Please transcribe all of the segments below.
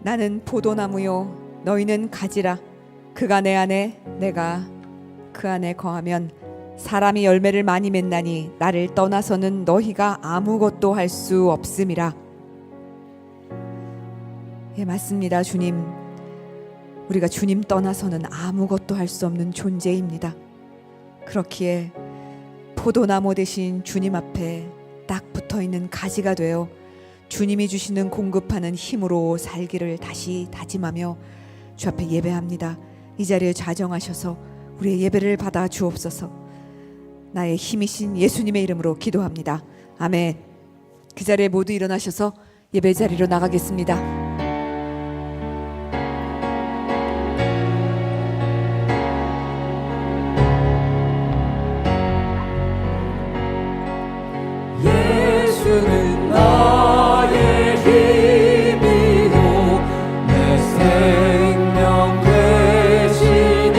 나는 포도나무요 너희는 가지라. 그가 내 안에 내가 그 안에 거하면 사람이 열매를 많이 맺나니 나를 떠나서는 너희가 아무것도 할 수 없음이라. 예, 맞습니다. 주님, 우리가 주님 떠나서는 아무것도 할 수 없는 존재입니다. 그렇기에 포도나무 대신 주님 앞에 딱 붙어있는 가지가 되어 주님이 주시는 공급하는 힘으로 살기를 다시 다짐하며 주 앞에 예배합니다. 이 자리에 좌정하셔서 우리의 예배를 받아 주옵소서. 나의 힘이신 예수님의 이름으로 기도합니다. 아멘. 그 자리에 모두 일어나셔서 예배 자리로 나가겠습니다. 예수는 나의 힘이요 내 생명 되시니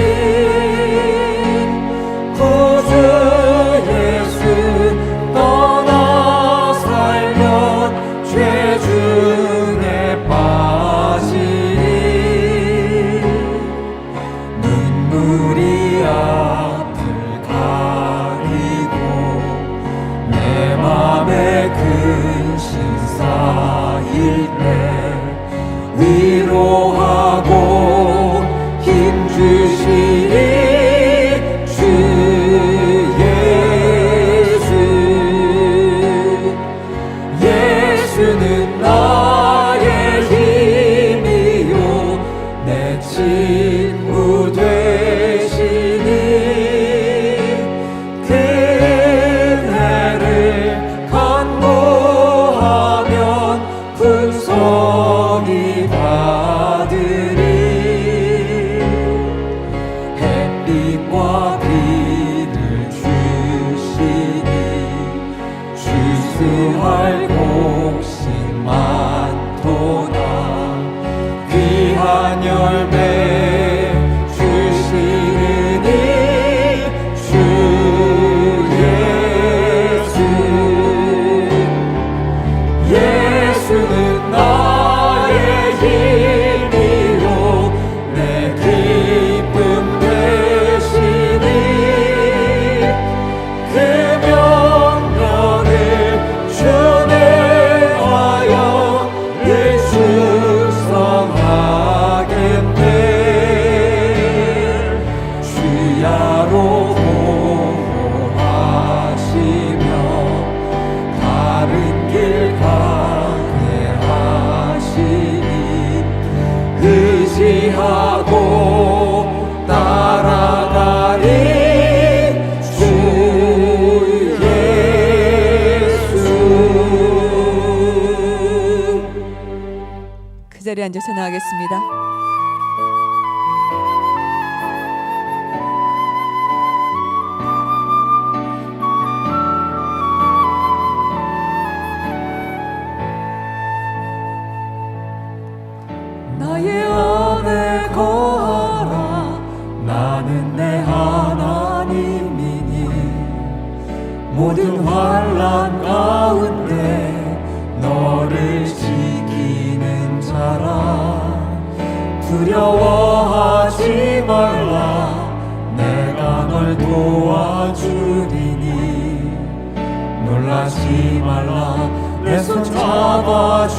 구주 예수 떠나 살면 죄 중에 자리에 앉아서 나가겠습니다. 나의 안에 거하라. 나는 내 하나님이니 모든 환난 가운데 너를 지키는 자라. 두려워하지 말라. 내가 널 도와주리니 놀라지 말라. 내 손 잡아주리라.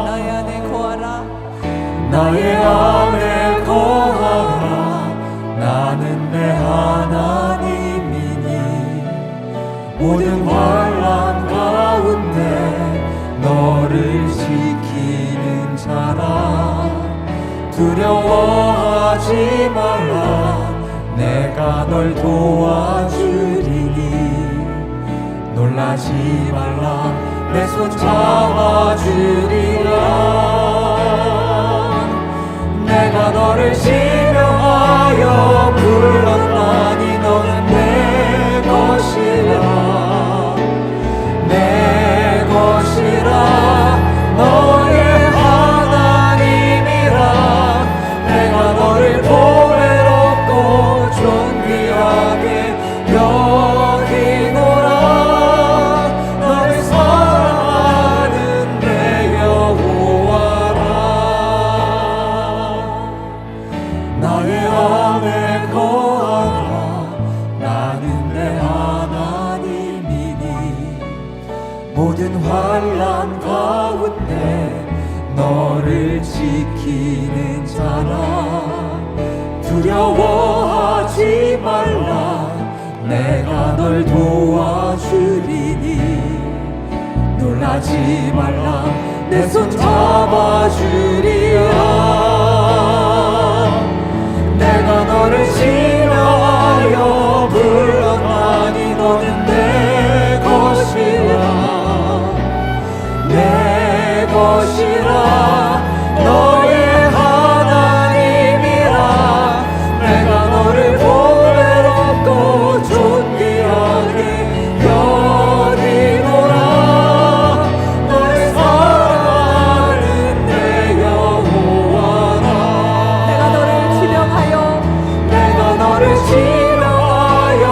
나의 안에 거하라. 나의 안에 거하라. 나는 내 하나님이니 모든 환난 가운데 너를 지키는 자라. 두려워하지 말라. 내가 널 도와주리니 놀라지 말라. 내 손 잡아주리라. 내가 너를 신명하여 불렀나니 너는 내 것이라. 내 것이라. 너의 하나님이라. 내가 너를 보배롭고 존귀하게 여기노라. 너를 사랑하는 내 여호와라. 나의 안에 거하라. 나는 내 하나님이니 모든 환난 가운데 너를 지키는 자라. 두려워하지 말라. 내가 널 도와주리니 놀라지 말라. 내 손 잡아주리라. 내가 너를 신뢰하여 불렀나니 너는 내 것이라. 내 것이라. 너의 하나님이라. 내가 너를 보배롭고 존귀하게 여기노라. 너를 사랑하는 내 여호와라. 내가 너를 지명하여 내가 너를 지명하여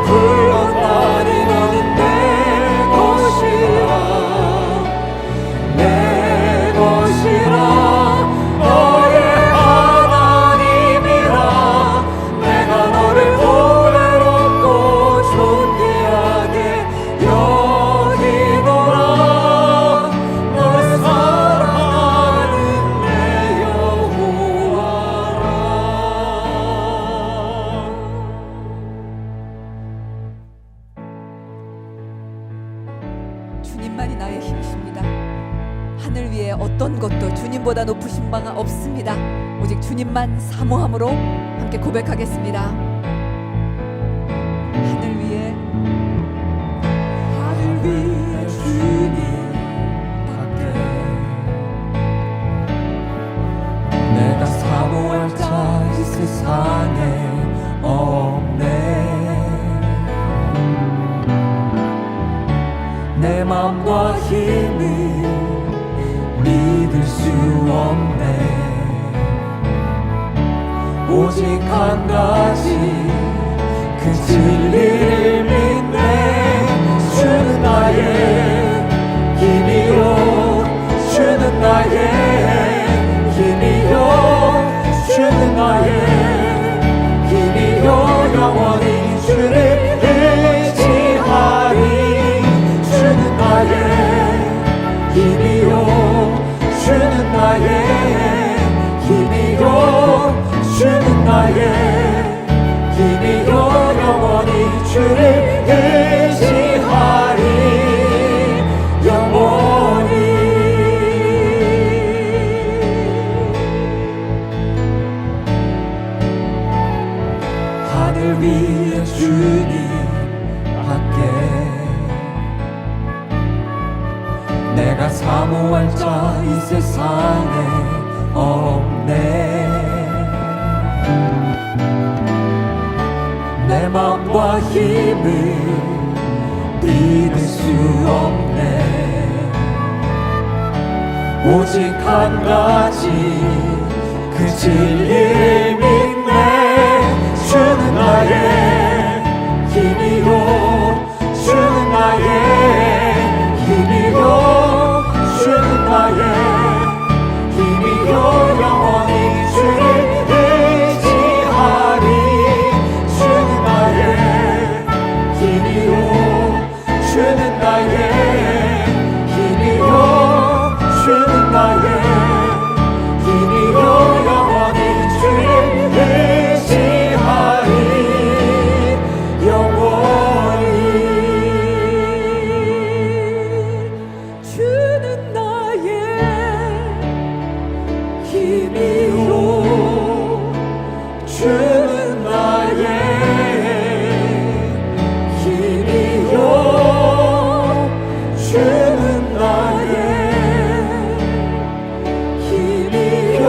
불렀나니 너는 내 것이라. 내 것이라. 너의 하나님이라. 내가 너를 보배롭고 존귀하게 여기노라. 너를 사랑하는 내 여호와라. 주님만이 나의 힘이십니다. 하늘 위에 어떤 것도 주님보다 높으신 바가 없습니다. 오직 주님만 사모함으로 함께 고백하겠습니다. 하늘 위에 주님 밖에 내가 사모할 자 이 세상에 없네. 내 맘과 힘이 믿을 수 없네. 오직 한 가지 그 진리를 믿네. 주는 나의 힘이요. 주는 나의 힘이요. 주는 나의 힘이요. 영원히 주를 의지하리. 주는 나의 힘이요. 주는 나의 힘이요. 주는 나의 힘이요. 영원히 주를 의지하리. 영원히. 하늘 위에 주님 밖에 내가 사모할 자 이 세상에 없네. 내 맘과 힘을 믿을 수 없네. 오직 한 가지 그 진리를 믿네. 주는 나의 힘이요, 주는 나의 힘이요, 주는 나의 힘이요. 영원히 주를 의지하리. 주는 나의 힘이요, 주는 나의 힘이요, 주는 나의 힘이요. 영원히 주를 의지하리. 영원히 주는 나의 힘이요, 주는 나의 힘이요, 주는 나의 힘이요.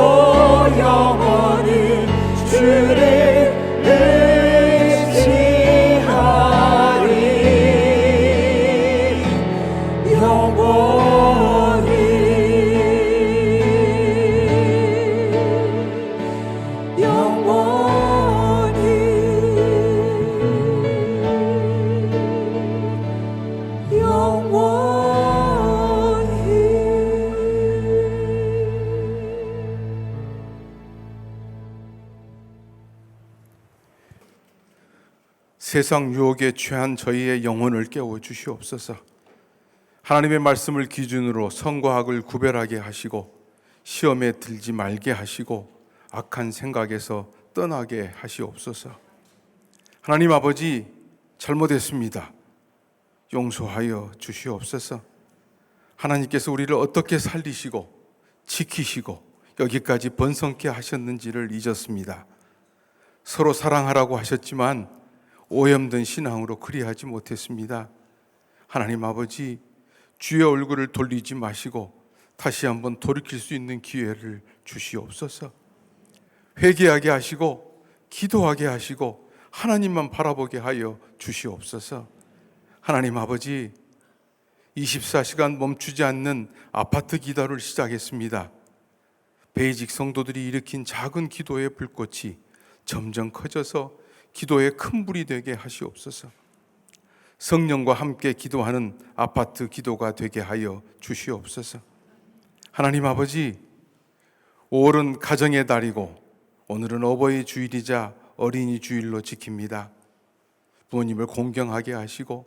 영원히 주를 의지하리. 영원히 세상 유혹에 취한 저희의 영혼을 깨워 주시옵소서. 하나님의 말씀을 기준으로 선과 악을 구별하게 하시고 시험에 들지 말게 하시고 악한 생각에서 떠나게 하시옵소서. 하나님 아버지, 잘못했습니다. 용서하여 주시옵소서. 하나님께서 우리를 어떻게 살리시고 지키시고 여기까지 번성케 하셨는지를 잊었습니다. 서로 사랑하라고 하셨지만 오염된 신앙으로 그리하지 못했습니다. 하나님 아버지, 주의 얼굴을 돌리지 마시고 다시 한번 돌이킬 수 있는 기회를 주시옵소서. 회개하게 하시고 기도하게 하시고 하나님만 바라보게 하여 주시옵소서. 하나님 아버지, 24시간 멈추지 않는 아파트 기도를 시작했습니다. 베이직 성도들이 일으킨 작은 기도의 불꽃이 점점 커져서 기도의 큰 불이 되게 하시옵소서. 성령과 함께 기도하는 아파트 기도가 되게 하여 주시옵소서. 하나님 아버지, 5월은 가정의 달이고 오늘은 어버이 주일이자 어린이 주일로 지킵니다. 부모님을 공경하게 하시고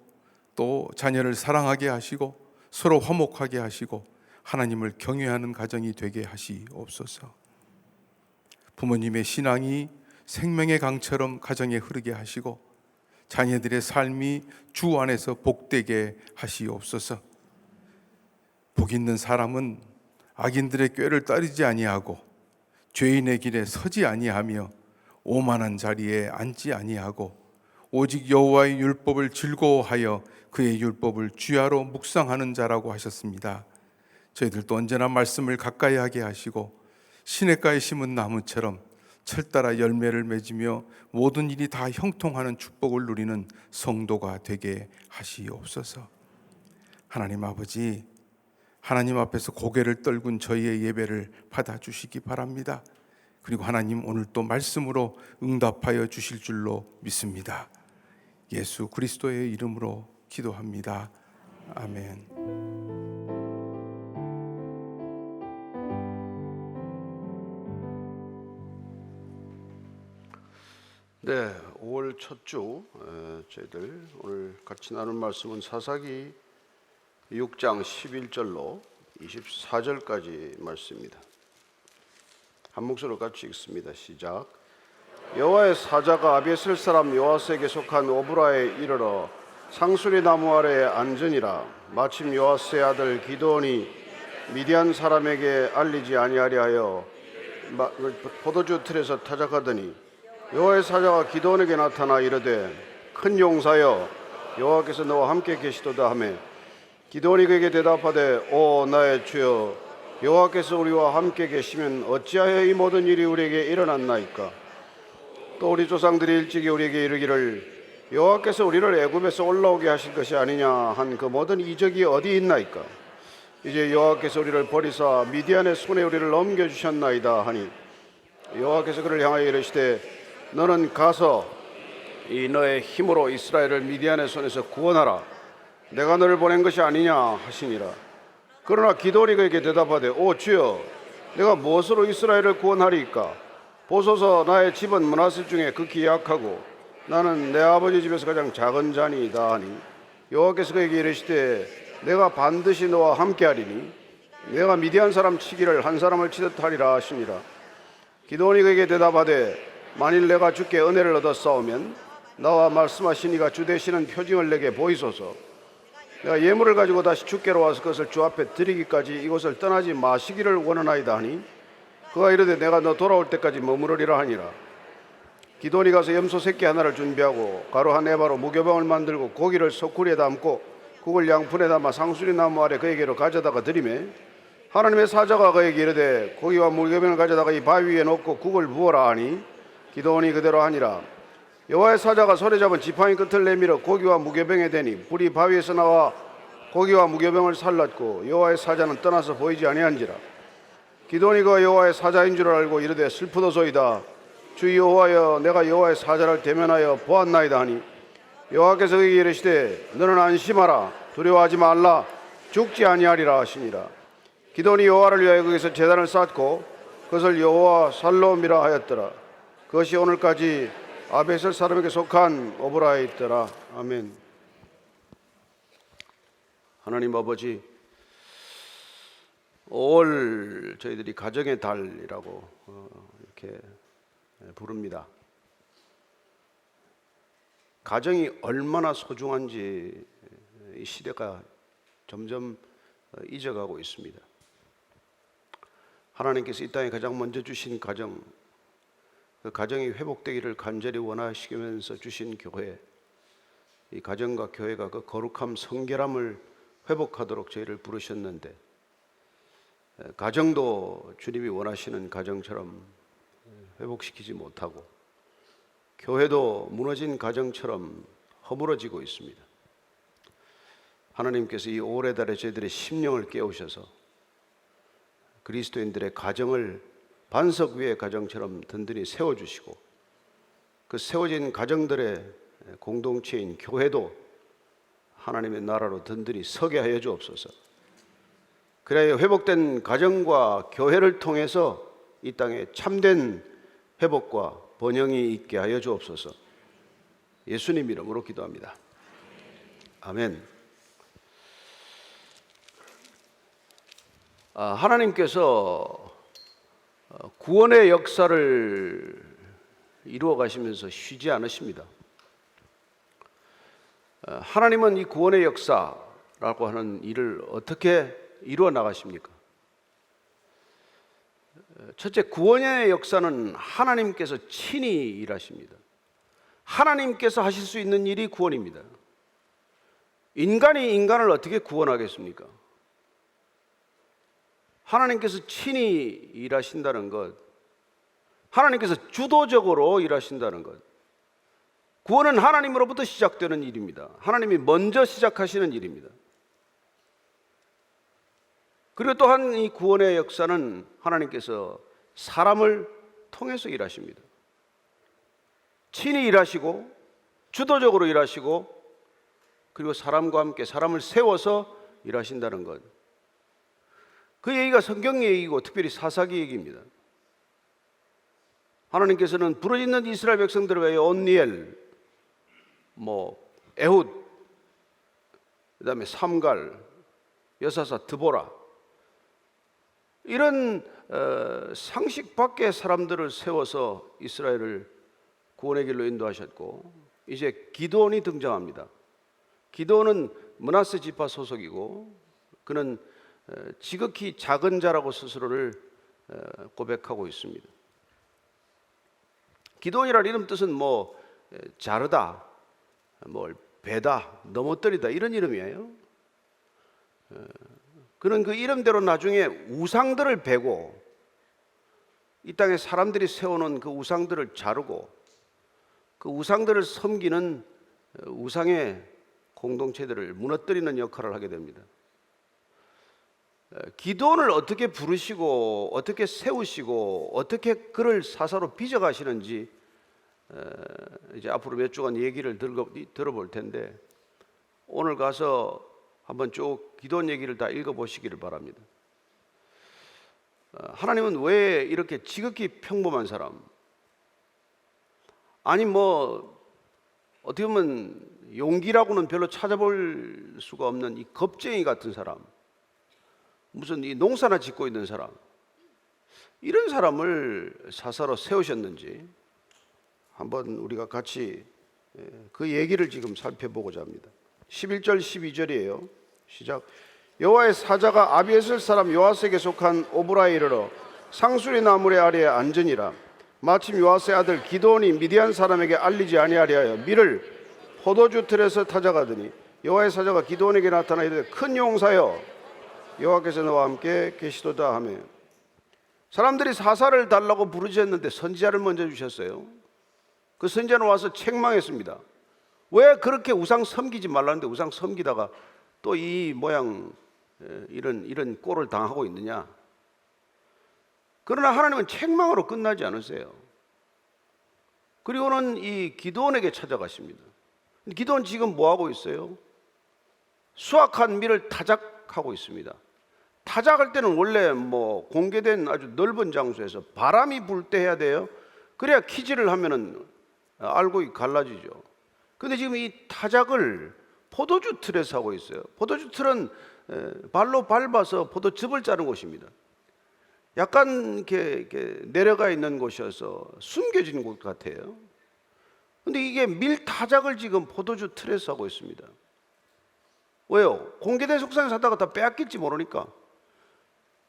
또 자녀를 사랑하게 하시고 서로 화목하게 하시고 하나님을 경외하는 가정이 되게 하시옵소서. 부모님의 신앙이 생명의 강처럼 가정에 흐르게 하시고 자녀들의 삶이 주 안에서 복되게 하시옵소서. 복 있는 사람은 악인들의 꾀를 따르지 아니하고 죄인의 길에 서지 아니하며 오만한 자리에 앉지 아니하고 오직 여호와의 율법을 즐거워하여 그의 율법을 주야로 묵상하는 자라고 하셨습니다. 저희들도 언제나 말씀을 가까이 하게 하시고 시냇가에 심은 나무처럼 철따라 열매를 맺으며 모든 일이 다 형통하는 축복을 누리는 성도가 되게 하시옵소서. 하나님 아버지, 하나님 앞에서 고개를 떨군 저희의 예배를 받아주시기 바랍니다. 그리고 하나님, 오늘 또 말씀으로 응답하여 주실 줄로 믿습니다. 예수 그리스도의 이름으로 기도합니다. 아멘. 네, 5월 첫 주 저희들 오늘 같이 나눌 말씀은 사사기 6장 11절로 24절까지 말씀입니다. 한 목소리로 같이 읽습니다. 시작. 여호와의 사자가 아비에셀 사람 요아스에게 속한 오브라에 이르러 상수리 나무 아래에 앉으니라. 마침 요아스의 아들 기드온이 미디안 사람에게 알리지 아니하려 하여 포도주 틀에서 타작하더니 여호와의 사자가 기드온에게 나타나 이르되 큰 용사여 여호와께서 너와 함께 계시도다 하매 기드온이 그에게 대답하되 오 나의 주여 여호와께서 우리와 함께 계시면 어찌하여 이 모든 일이 우리에게 일어났나이까. 또 우리 조상들이 일찍이 우리에게 이르기를 여호와께서 우리를 애굽에서 올라오게 하실 것이 아니냐 한 그 모든 이적이 어디 있나이까. 이제 여호와께서 우리를 버리사 미디안의 손에 우리를 넘겨주셨나이다 하니 여호와께서 그를 향하여 이르시되 너는 가서 이 너의 힘으로 이스라엘을 미디안의 손에서 구원하라. 내가 너를 보낸 것이 아니냐 하시니라. 그러나 기드온이 그에게 대답하되 오 주여 내가 무엇으로 이스라엘을 구원하리이까. 보소서 나의 집은 므낫세 중에 극히 약하고 나는 내 아버지 집에서 가장 작은 자니이다 하니 여호와께서 그에게 이르시되 내가 반드시 너와 함께하리니 내가 미디안 사람 치기를 한 사람을 치듯 하리라 하시니라. 기드온이 그에게 대답하되 만일 내가 주께 은혜를 얻어 싸우면 나와 말씀하신 이가 주 되시는 표징을 내게 보이소서. 내가 예물을 가지고 다시 주께로 와서 그것을 주 앞에 드리기까지 이곳을 떠나지 마시기를 원하나이다 하니 그가 이르되 내가 너 돌아올 때까지 머무르리라 하니라. 기드온이 가서 염소 새끼 하나를 준비하고 가루 한 에바로 무교병을 만들고 고기를 소쿠리에 담고 국을 양푼에 담아 상수리 나무 아래 그에게로 가져다가 드리매 하나님의 사자가 그에게 이르되 고기와 무교병을 가져다가 이 바위 위에 놓고 국을 부어라 하니 기드온이 그대로 하니라. 여호와의 사자가 손에 잡은 지팡이 끝을 내밀어 고기와 무교병에 대니 불이 바위에서 나와 고기와 무교병을 살랐고 여호와의 사자는 떠나서 보이지 아니한지라. 기드온이 그가 여호와의 사자인 줄 알고 이르되 슬프도소이다. 주 여호와여 내가 여호와의 사자를 대면하여 보았나이다 하니 여호와께서 그에게 이르시되 너는 안심하라. 두려워하지 말라. 죽지 아니하리라 하시니라. 기드온이 여호와를 위하여 거기서 제단을 쌓고 그것을 여호와 살롬이라 하였더라. 그것이 오늘까지 아베셀 사람에게 속한 오브라에 있더라. 아멘. 하나님 아버지, 5월 저희들이 가정의 달이라고 이렇게 부릅니다. 가정이 얼마나 소중한지 이 시대가 점점 잊어가고 있습니다. 하나님께서 이 땅에 가장 먼저 주신 가정, 그 가정이 회복되기를 간절히 원하시면서 주신 교회, 이 가정과 교회가 그 거룩함, 성결함을 회복하도록 저희를 부르셨는데 가정도 주님이 원하시는 가정처럼 회복시키지 못하고 교회도 무너진 가정처럼 허물어지고 있습니다. 하나님께서 이 5월의 달에 저희들의 심령을 깨우셔서 그리스도인들의 가정을 반석 위의 가정처럼 든든히 세워주시고 그 세워진 가정들의 공동체인 교회도 하나님의 나라로 든든히 서게 하여 주옵소서. 그래야 회복된 가정과 교회를 통해서 이 땅에 참된 회복과 번영이 있게 하여 주옵소서. 예수님 이름으로 기도합니다. 아멘. 하나님께서 구원의 역사를 이루어 가시면서 쉬지 않으십니다. 하나님은 이 구원의 역사라고 하는 일을 어떻게 이루어 나가십니까? 첫째, 구원의 역사는 하나님께서 친히 일하십니다. 하나님께서 하실 수 있는 일이 구원입니다. 인간이 인간을 어떻게 구원하겠습니까? 하나님께서 친히 일하신다는 것, 하나님께서 주도적으로 일하신다는 것, 구원은 하나님으로부터 시작되는 일입니다. 하나님이 먼저 시작하시는 일입니다. 그리고 또한 이 구원의 역사는 하나님께서 사람을 통해서 일하십니다. 친히 일하시고 주도적으로 일하시고 그리고 사람과 함께 사람을 세워서 일하신다는 것, 그 얘기가 성경 얘기고 특별히 사사기 얘기입니다. 하나님께서는 부르짖는 이스라엘 백성들을 위하여 온니엘, 에훗, 그 다음에 삼갈, 여사사, 드보라, 이런 상식 밖의 사람들을 세워서 이스라엘을 구원의 길로 인도하셨고, 이제 기드온이 등장합니다. 기드온은 므낫세 지파 소속이고 그는 지극히 작은 자라고 스스로를 고백하고 있습니다. 기드온이라는 이름 뜻은 자르다, 배다, 넘어뜨리다 이런 이름이에요. 그는 그 이름대로 나중에 우상들을 베고 이 땅에 사람들이 세워놓은 그 우상들을 자르고 그 우상들을 섬기는 우상의 공동체들을 무너뜨리는 역할을 하게 됩니다. 기도원을 어떻게 부르시고 어떻게 세우시고 어떻게 그를 사사로 빚어가시는지 이제 앞으로 몇 주간 얘기를 들어볼 텐데 오늘 가서 한번 쭉 기도원 얘기를 다 읽어보시기를 바랍니다. 하나님은 왜 이렇게 지극히 평범한 사람, 아니 뭐 어떻게 보면 용기라고는 별로 찾아볼 수가 없는 이 겁쟁이 같은 사람, 무슨 이 농사나 짓고 있는 사람, 이런 사람을 사사로 세우셨는지 한번 우리가 같이 그 얘기를 지금 살펴보고자 합니다. 11절 12절이에요. 시작. 여호와의 사자가 아비에셀 사람 요아스에게 속한 오브라에 이르러 상수리 나무의 아래에 앉으니라. 마침 요아스의 아들 기드온이 미디안 사람에게 알리지 아니하려 밀을 포도주 틀에서 타작하더니 여호와의 사자가 기드온에게 나타나 이르되 큰 용사여 여호와께서 너와 함께 계시도다 하며, 사람들이 사사를 달라고 부르짖었는데 선지자를 먼저 주셨어요. 그 선지자는 와서 책망했습니다. 왜 그렇게 우상 섬기지 말라는데 우상 섬기다가 또 이 모양 이런 꼴을 당하고 있느냐. 그러나 하나님은 책망으로 끝나지 않으세요. 그리고는 이 기드온에게 찾아가십니다. 기드온 지금 뭐 하고 있어요? 수확한 밀을 타작하고 있습니다. 타작할 때는 원래 뭐 공개된 아주 넓은 장소에서 바람이 불 때 해야 돼요. 그래야 키질을 하면은 알곡이 갈라지죠. 근데 지금 이 타작을 포도주 틀에서 하고 있어요. 포도주 틀은 발로 밟아서 포도즙을 짜는 곳입니다. 약간 이렇게 내려가 있는 곳이어서 숨겨진 곳 같아요. 근데 이게 밀 타작을 지금 포도주 틀에서 하고 있습니다. 왜요? 공개된 속상에 사다가 다 빼앗길지 모르니까.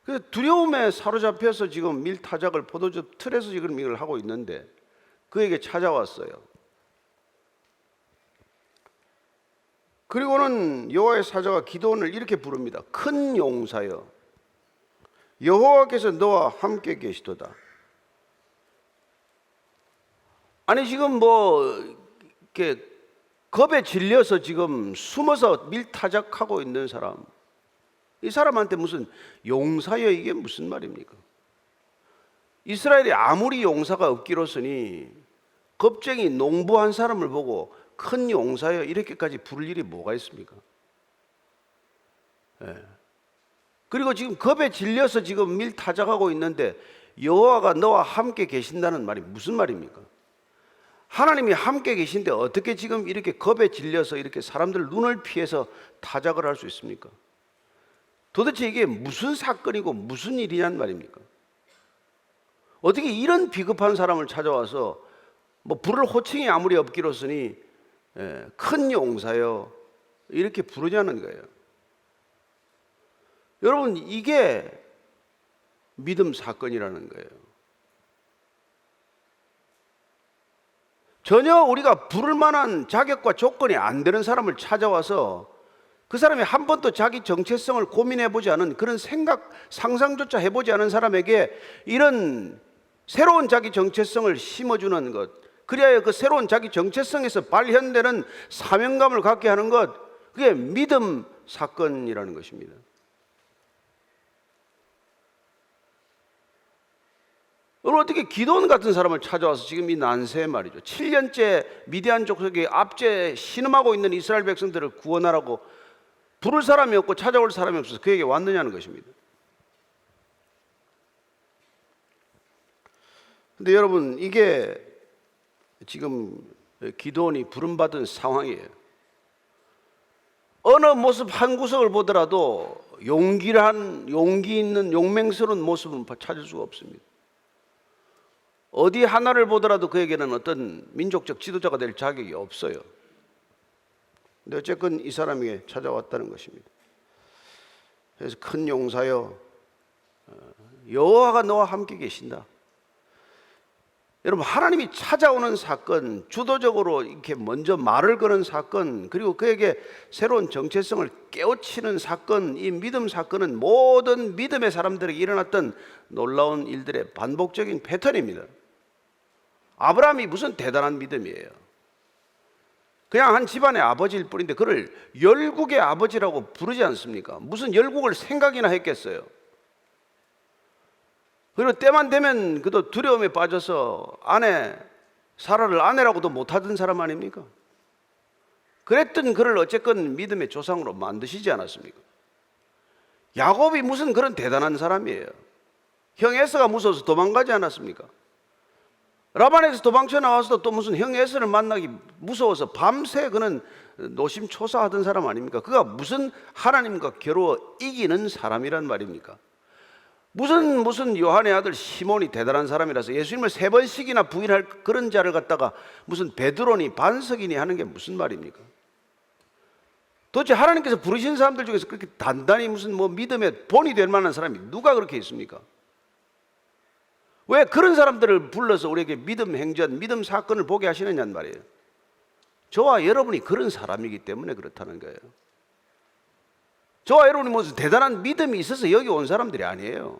그 두려움에 사로잡혀서 지금 밀 타작을 포도주 틀에서 지금 이걸 하고 있는데 그에게 찾아왔어요. 그리고는 여호와의 사자가 기드온을 이렇게 부릅니다. 큰 용사여 여호와께서 너와 함께 계시도다. 아니 지금 뭐 이렇게 겁에 질려서 지금 숨어서 밀타작하고 있는 사람, 이 사람한테 무슨 용사여 이게 무슨 말입니까? 이스라엘에 아무리 용사가 없기로서니 겁쟁이 농부한 사람을 보고 큰 용사여 이렇게까지 부를 일이 뭐가 있습니까? 그리고 지금 겁에 질려서 지금 밀타작하고 있는데 여호와가 너와 함께 계신다는 말이 무슨 말입니까? 하나님이 함께 계신데 어떻게 지금 이렇게 겁에 질려서 이렇게 사람들 눈을 피해서 타작을 할 수 있습니까? 도대체 이게 무슨 사건이고 무슨 일이냔 말입니까? 어떻게 이런 비겁한 사람을 찾아와서 뭐 부를 호칭이 아무리 없기로서니 큰 용사여 이렇게 부르냐는 거예요. 여러분 이게 믿음 사건이라는 거예요. 전혀 우리가 부를 만한 자격과 조건이 안 되는 사람을 찾아와서 그 사람이 한 번도 자기 정체성을 고민해보지 않은, 그런 생각, 상상조차 해보지 않은 사람에게 이런 새로운 자기 정체성을 심어주는 것, 그래야 그 새로운 자기 정체성에서 발현되는 사명감을 갖게 하는 것, 그게 믿음 사건이라는 것입니다. 오늘 어떻게 기드온 같은 사람을 찾아와서 지금 이 난세 말이죠. 7년째 미디안 족속에 압제 신음하고 있는 이스라엘 백성들을 구원하라고 부를 사람이 없고 찾아올 사람이 없어서 그에게 왔느냐는 것입니다. 근데 여러분 이게 지금 기드온이 부름받은 상황이에요. 어느 모습 한 구석을 보더라도 용기 있는 용맹스러운 모습은 찾을 수가 없습니다. 어디 하나를 보더라도 그에게는 어떤 민족적 지도자가 될 자격이 없어요. 근데 어쨌건 이 사람에게 찾아왔다는 것입니다. 그래서 큰 용사여 여호와가 너와 함께 계신다. 여러분, 하나님이 찾아오는 사건, 주도적으로 이렇게 먼저 말을 거는 사건, 그리고 그에게 새로운 정체성을 깨우치는 사건, 이 믿음 사건은 모든 믿음의 사람들에게 일어났던 놀라운 일들의 반복적인 패턴입니다. 아브라함이 무슨 대단한 믿음이에요. 그냥 한 집안의 아버지일 뿐인데 그를 열국의 아버지라고 부르지 않습니까? 무슨 열국을 생각이나 했겠어요. 그리고 때만 되면 그도 두려움에 빠져서 사라를 아내라고도 못하던 사람 아닙니까? 그랬던 그를 어쨌건 믿음의 조상으로 만드시지 않았습니까? 야곱이 무슨 그런 대단한 사람이에요. 형 에서가 무서워서 도망가지 않았습니까? 라반에서 도망쳐 나와서도 또 무슨 형 에서를 만나기 무서워서 밤새 그는 노심초사하던 사람 아닙니까? 그가 무슨 하나님과 겨루어 이기는 사람이란 말입니까? 무슨 요한의 아들 시몬이 대단한 사람이라서 예수님을 3번씩이나 부인할 그런 자를 갖다가 무슨 베드로니 반석이니 하는 게 무슨 말입니까? 도대체 하나님께서 부르신 사람들 중에서 그렇게 단단히 무슨 믿음의 본이 될 만한 사람이 누가 그렇게 있습니까? 왜 그런 사람들을 불러서 우리에게 믿음 행전, 믿음 사건을 보게 하시느냐는 말이에요. 저와 여러분이 그런 사람이기 때문에 그렇다는 거예요. 저와 여러분이 무슨 대단한 믿음이 있어서 여기 온 사람들이 아니에요.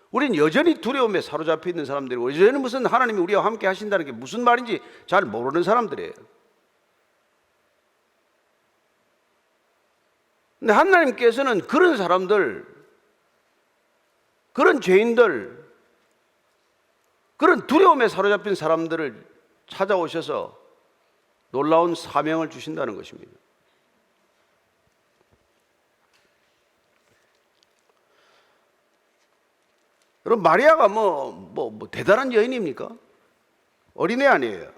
우린 여전히 두려움에 사로잡혀 있는 사람들이고 여전히 무슨 하나님이 우리와 함께 하신다는 게 무슨 말인지 잘 모르는 사람들이에요. 근데 하나님께서는 그런 사람들, 그런 죄인들, 그런 두려움에 사로잡힌 사람들을 찾아오셔서 놀라운 사명을 주신다는 것입니다. 여러분, 마리아가 대단한 여인입니까? 어린애 아니에요.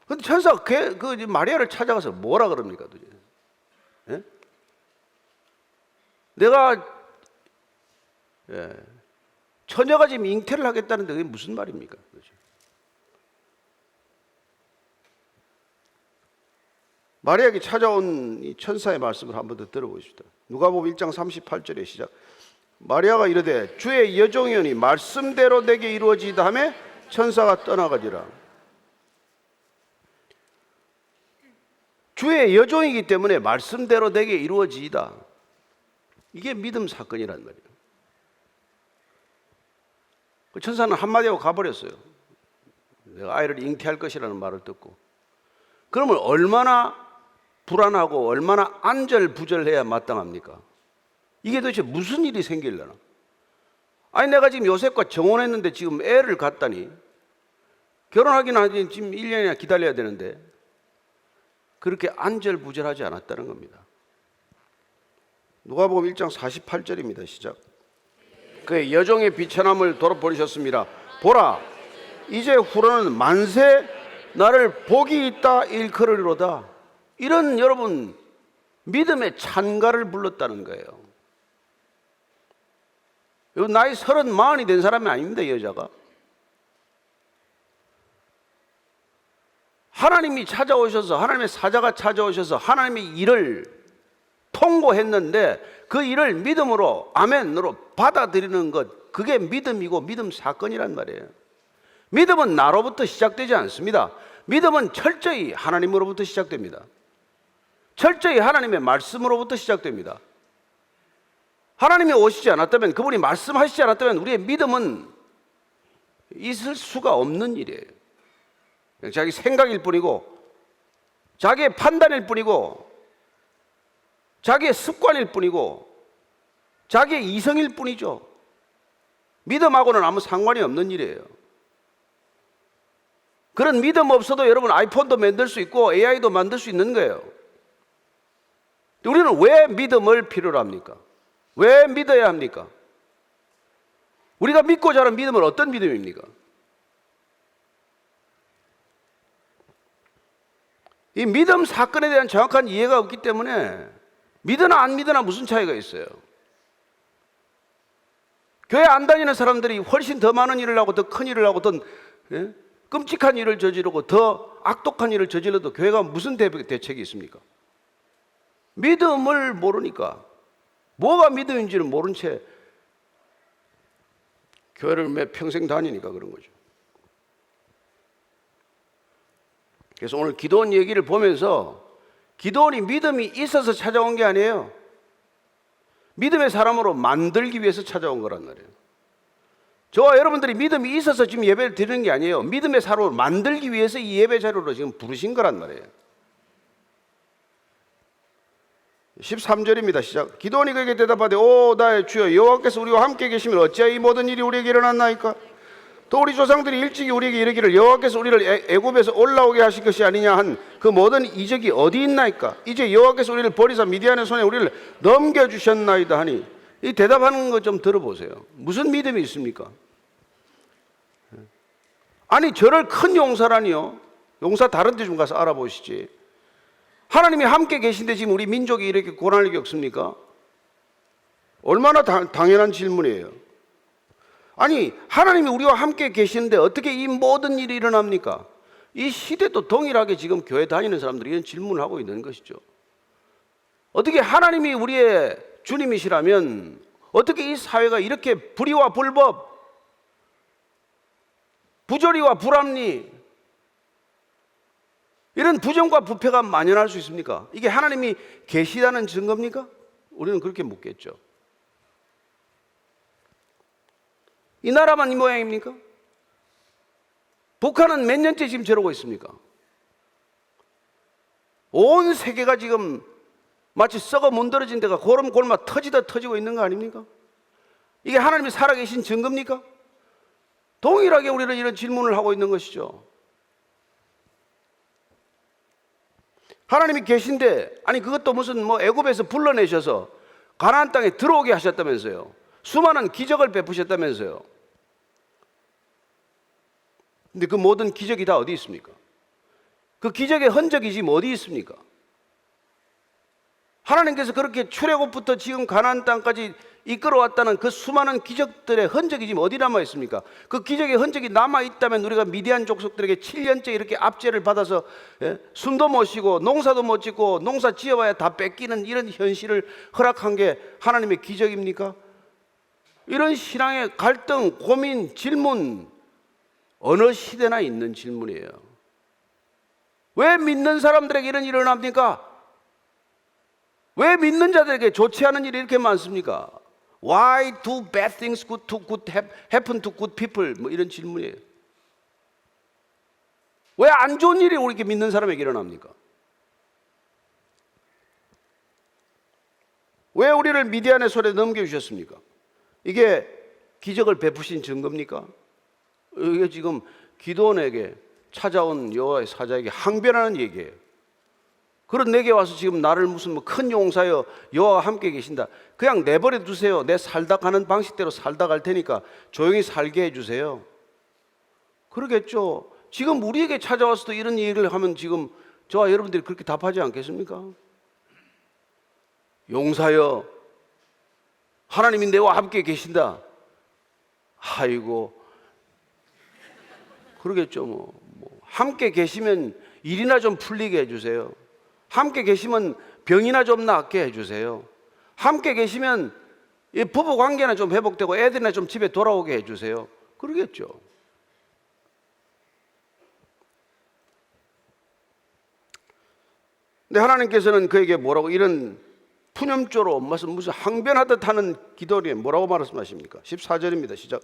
근데 천사가 마리아를 찾아가서 뭐라 그럽니까? 도대체? 예? 내가 처녀가 지금 잉태를 하겠다는데 그게 무슨 말입니까? 도대체? 마리아에게 찾아온 이 천사의 말씀을 한번 더 들어보십시다. 누가복음 1장 38절의 시작. 마리아가 이르되 주의 여종이오니 말씀대로 내게 이루어지이다 하며 천사가 떠나가지라. 주의 여종이기 때문에 말씀대로 내게 이루어지이다. 이게 믿음 사건이란 말이에요. 그 천사는 한마디 하고 가버렸어요. 내가 아이를 잉태할 것이라는 말을 듣고. 그러면 얼마나 불안하고 얼마나 안절부절해야 마땅합니까? 이게 도대체 무슨 일이 생기려나? 아니, 내가 지금 요셉과 정혼했는데 지금 애를 갖다니 결혼하기는 하지 지금 1년이나 기다려야 되는데 그렇게 안절부절하지 않았다는 겁니다. 누가복음 1장 48절입니다. 시작. 그의 여종의 비천함을 돌아버리셨습니다. 보라, 이제 후로는 만세 나를 복이 있다 일컬으리로다. 이런 여러분 믿음의 찬가를 불렀다는 거예요. 나이 30, 40이 된 사람이 아닙니다. 이 여자가. 하나님이 찾아오셔서, 하나님의 사자가 찾아오셔서 하나님의 일을 통보했는데 그 일을 믿음으로, 아멘으로 받아들이는 것, 그게 믿음이고 믿음 사건이란 말이에요. 믿음은 나로부터 시작되지 않습니다. 믿음은 철저히 하나님으로부터 시작됩니다. 철저히 하나님의 말씀으로부터 시작됩니다. 하나님이 오시지 않았다면, 그분이 말씀하시지 않았다면 우리의 믿음은 있을 수가 없는 일이에요. 그냥 자기 생각일 뿐이고, 자기의 판단일 뿐이고, 자기의 습관일 뿐이고, 자기의 이성일 뿐이죠. 믿음하고는 아무 상관이 없는 일이에요. 그런 믿음 없어도 여러분 아이폰도 만들 수 있고 AI도 만들 수 있는 거예요. 우리는 왜 믿음을 필요로 합니까? 왜 믿어야 합니까? 우리가 믿고자 하는 믿음은 어떤 믿음입니까? 이 믿음 사건에 대한 정확한 이해가 없기 때문에 믿으나 안 믿으나 무슨 차이가 있어요? 교회 안 다니는 사람들이 훨씬 더 많은 일을 하고 더 큰 일을 하고 더 끔찍한 일을 저지르고 더 악독한 일을 저질러도 교회가 무슨 대책이 있습니까? 믿음을 모르니까, 뭐가 믿음인지를 모른 채 교회를 매 평생 다니니까 그런 거죠. 그래서 오늘 기도원 얘기를 보면서 기도원이 믿음이 있어서 찾아온 게 아니에요. 믿음의 사람으로 만들기 위해서 찾아온 거란 말이에요. 저와 여러분들이 믿음이 있어서 지금 예배를 드리는 게 아니에요. 믿음의 사람으로 만들기 위해서 이 예배 자료로 지금 부르신 거란 말이에요. 13절입니다. 시작. 기도원이 그에게 대답하되 오 나의 주여 여호와께서 우리와 함께 계시면 어찌하여 이 모든 일이 우리에게 일어났나이까? 또 우리 조상들이 일찍이 우리에게 이르기를 여호와께서 우리를 애굽에서 올라오게 하실 것이 아니냐 한 그 모든 이적이 어디 있나이까? 이제 여호와께서 우리를 버리사 미디안의 손에 우리를 넘겨주셨나이다 하니, 이 대답하는 거 좀 들어보세요. 무슨 믿음이 있습니까? 아니 저를 큰 용사라니요. 용사 다른 데 좀 가서 알아보시지. 하나님이 함께 계신데 지금 우리 민족이 이렇게 고난을 겪습니까? 얼마나 당연한 질문이에요. 아니 하나님이 우리와 함께 계시는데 어떻게 이 모든 일이 일어납니까? 이 시대도 동일하게 지금 교회 다니는 사람들이 이런 질문을 하고 있는 것이죠. 어떻게 하나님이 우리의 주님이시라면 어떻게 이 사회가 이렇게 불의와 불법, 부조리와 불합리, 이런 부정과 부패가 만연할 수 있습니까? 이게 하나님이 계시다는 증거입니까? 우리는 그렇게 묻겠죠. 이 나라만 이 모양입니까? 북한은 몇 년째 지금 저러고 있습니까? 온 세계가 지금 마치 썩어 문드러진 데가 고름골마 터지다 터지고 있는 거 아닙니까? 이게 하나님이 살아계신 증거입니까? 동일하게 우리는 이런 질문을 하고 있는 것이죠. 하나님이 계신데, 아니 그것도 무슨 뭐 애굽에서 불러내셔서 가나안 땅에 들어오게 하셨다면서요. 수많은 기적을 베푸셨다면서요. 근데 그 모든 기적이 다 어디 있습니까? 그 기적의 흔적이 지금 어디 있습니까? 하나님께서 그렇게 출애굽부터 지금 가나안 땅까지 이끌어왔다는 그 수많은 기적들의 흔적이 지금 어디 남아 있습니까? 그 기적의 흔적이 남아 있다면 우리가 미디안 족속들에게 7년째 이렇게 압제를 받아서 숨도 못 쉬고 농사도 못 짓고 농사 지어봐야 다 뺏기는 이런 현실을 허락한 게 하나님의 기적입니까? 이런 신앙의 갈등, 고민, 질문, 어느 시대나 있는 질문이에요. 왜 믿는 사람들에게 이런 일이 일어납니까? 왜 믿는 자들에게 좋지 않은 일이 이렇게 많습니까? Why do bad things happen to good people? 뭐 이런 질문이에요. 왜 안 좋은 일이 우리 믿는 사람에게 일어납니까? 왜 우리를 미디안의 손에 넘겨주셨습니까? 이게 기적을 베푸신 증거입니까? 이게 지금 기도원에게 찾아온 여호와의 사자에게 항변하는 얘기예요. 그런 내게 와서 지금 나를 무슨 뭐 큰 용사여 여호와와 함께 계신다. 그냥 내버려 두세요. 내 살다 가는 방식대로 살다 갈 테니까 조용히 살게 해주세요. 그러겠죠. 지금 우리에게 찾아와서도 이런 얘기를 하면 지금 저와 여러분들이 그렇게 답하지 않겠습니까? 용사여 하나님이 내와 함께 계신다. 아이고 그러겠죠. 뭐 함께 계시면 일이나 좀 풀리게 해주세요. 함께 계시면 병이나 좀 낫게 해주세요. 함께 계시면 부부 관계나 좀 회복되고 애들이나 좀 집에 돌아오게 해주세요. 그러겠죠. 근데 하나님께서는 그에게 뭐라고 이런 푸념조로 무슨 항변하듯 하는 기도에 뭐라고 말씀하십니까? 14절입니다. 시작.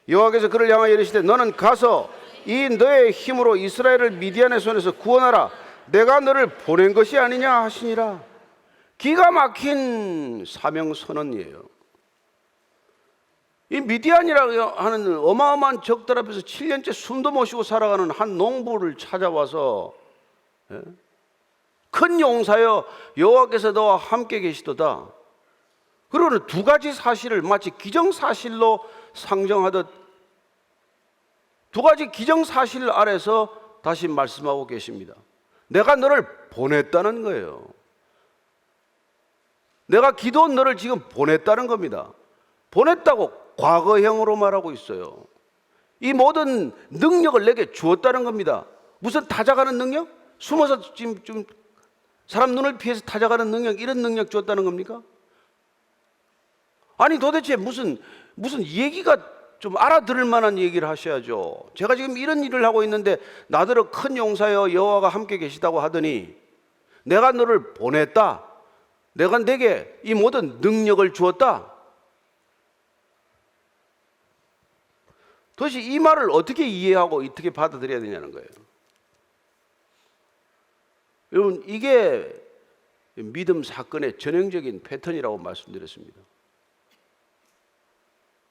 여호와께서 그를 향하여 이르시되 너는 가서 이 너의 힘으로 이스라엘을 미디안의 손에서 구원하라. 내가 너를 보낸 것이 아니냐 하시니라. 기가 막힌 사명 선언이에요. 이 미디안이라고 하는 어마어마한 적들 앞에서 7년째 숨도 못 쉬고 살아가는 한 농부를 찾아와서 큰 용사여 여호와께서 너와 함께 계시도다. 그러는 두 가지 사실을 마치 기정사실로 상정하듯 두 가지 기정사실 아래서 다시 말씀하고 계십니다. 내가 너를 보냈다는 거예요. 내가 기도한 너를 지금 보냈다는 겁니다. 보냈다고 과거형으로 말하고 있어요. 이 모든 능력을 내게 주었다는 겁니다. 무슨 타작하는 능력? 숨어서 지금 좀 사람 눈을 피해서 타작하는 능력, 이런 능력 주었다는 겁니까? 아니 도대체 무슨 얘기가 좀 알아들을 만한 얘기를 하셔야죠. 제가 지금 이런 일을 하고 있는데 나더러 큰 용사여 여호와가 함께 계시다고 하더니 내가 너를 보냈다. 내가 내게 이 모든 능력을 주었다. 도대체 이 말을 어떻게 이해하고 어떻게 받아들여야 되냐는 거예요. 여러분, 이게 믿음 사건의 전형적인 패턴이라고 말씀드렸습니다.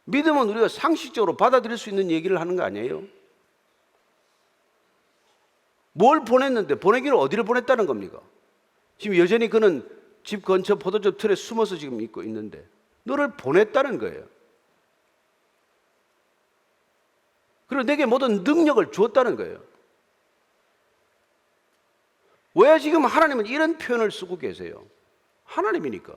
믿음은 우리가 상식적으로 받아들일 수 있는 얘기를 하는 거 아니에요? 뭘 보냈는데, 보내기를 어디를 보냈다는 겁니까? 지금 여전히 그는 집 근처 포도즙 틀에 숨어서 지금 있고 있는데 너를 보냈다는 거예요. 그리고 내게 모든 능력을 주었다는 거예요. 왜 지금 하나님은 이런 표현을 쓰고 계세요? 하나님이니까.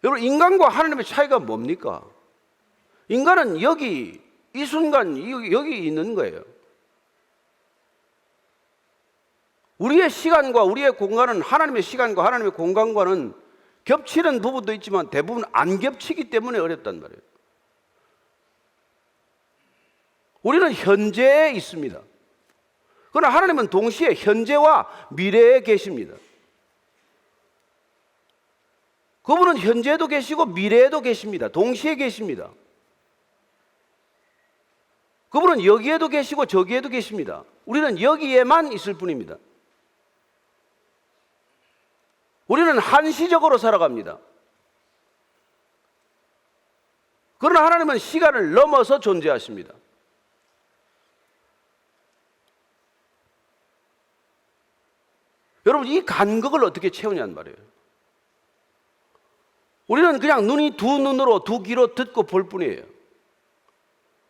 여러분, 인간과 하나님의 차이가 뭡니까? 인간은 여기 이 순간 여기 있는 거예요. 우리의 시간과 우리의 공간은 하나님의 시간과 하나님의 공간과는 겹치는 부분도 있지만 대부분 안 겹치기 때문에 어렵단 말이에요. 우리는 현재에 있습니다. 그러나 하나님은 동시에 현재와 미래에 계십니다. 그분은 현재에도 계시고 미래에도 계십니다. 동시에 계십니다. 그분은 여기에도 계시고 저기에도 계십니다. 우리는 여기에만 있을 뿐입니다. 우리는 한시적으로 살아갑니다. 그러나 하나님은 시간을 넘어서 존재하십니다. 여러분, 이 간극을 어떻게 채우냐는 말이에요. 우리는 그냥 눈이 두 눈으로 두 귀로 듣고 볼 뿐이에요.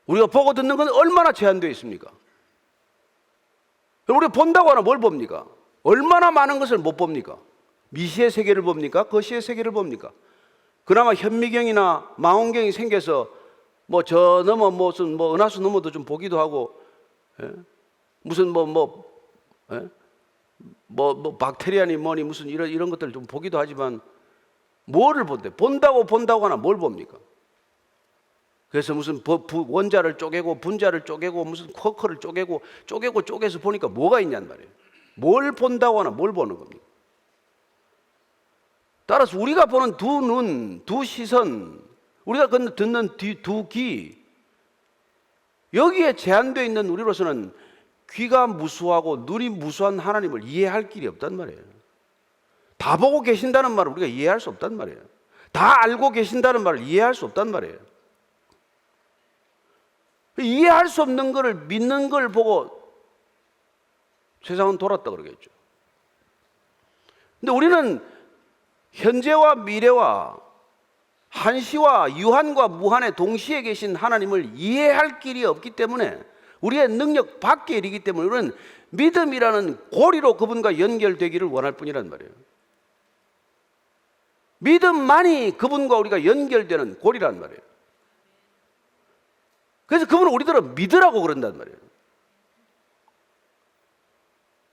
우리가 보고 듣는 건 얼마나 제한되어 있습니까? 우리가 본다고 하나 뭘 봅니까? 얼마나 많은 것을 못 봅니까? 미시의 세계를 봅니까? 거시의 세계를 봅니까? 그나마 현미경이나 망원경이 생겨서 뭐 저 넘어 무슨 뭐 은하수 넘어도 좀 보기도 하고, 예? 무슨 박테리아니 뭐니 무슨 이런 것들 좀 보기도 하지만 뭐를 본대? 본다고 하나 뭘 봅니까? 그래서 무슨 원자를 쪼개고 분자를 쪼개고 무슨 쿼커를 쪼개서 보니까 뭐가 있냔 말이에요. 뭘 본다고 하나 뭘 보는 겁니까? 따라서 우리가 보는 두 눈, 두 시선, 우리가 듣는 두 귀, 여기에 제한되어 있는 우리로서는 귀가 무수하고 눈이 무수한 하나님을 이해할 길이 없단 말이에요. 다 보고 계신다는 말을 우리가 이해할 수 없단 말이에요. 다 알고 계신다는 말을 이해할 수 없단 말이에요. 이해할 수 없는 것을 믿는 걸 보고 세상은 돌았다 그러겠죠. 근데 우리는 현재와 미래와 한시와 유한과 무한의 동시에 계신 하나님을 이해할 길이 없기 때문에 우리의 능력 밖의 일이기 때문에 우리는 믿음이라는 고리로 그분과 연결되기를 원할 뿐이란 말이에요. 믿음만이 그분과 우리가 연결되는 고리란 말이에요. 그래서 그분은 우리들은 믿으라고 그런단 말이에요.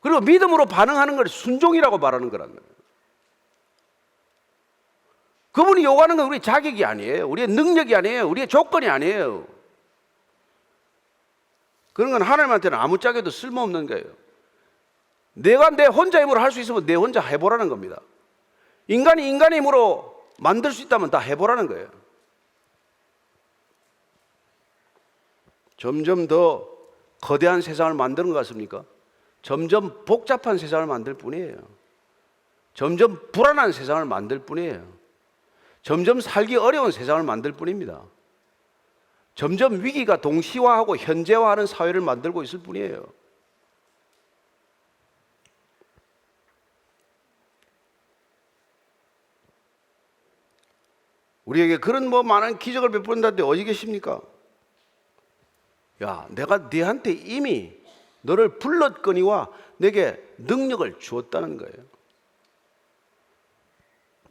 그리고 믿음으로 반응하는 걸 순종이라고 말하는 거란 말이에요. 그분이 요구하는 건 우리의 자격이 아니에요. 우리의 능력이 아니에요. 우리의 조건이 아니에요. 그런 건 하나님한테는 아무짝에도 쓸모없는 거예요. 내가 내 혼자 힘으로 할 수 있으면 내 혼자 해보라는 겁니다. 인간이 인간의 힘으로 만들 수 있다면 다 해보라는 거예요. 점점 더 거대한 세상을 만드는 것 같습니까? 점점 복잡한 세상을 만들 뿐이에요. 점점 불안한 세상을 만들 뿐이에요. 점점 살기 어려운 세상을 만들 뿐입니다. 점점 위기가 동시화하고 현재화하는 사회를 만들고 있을 뿐이에요. 우리에게 그런 많은 기적을 베푼다는데 어디 계십니까? 야, 내가 너한테 이미 너를 불렀거니와 내게 능력을 주었다는 거예요.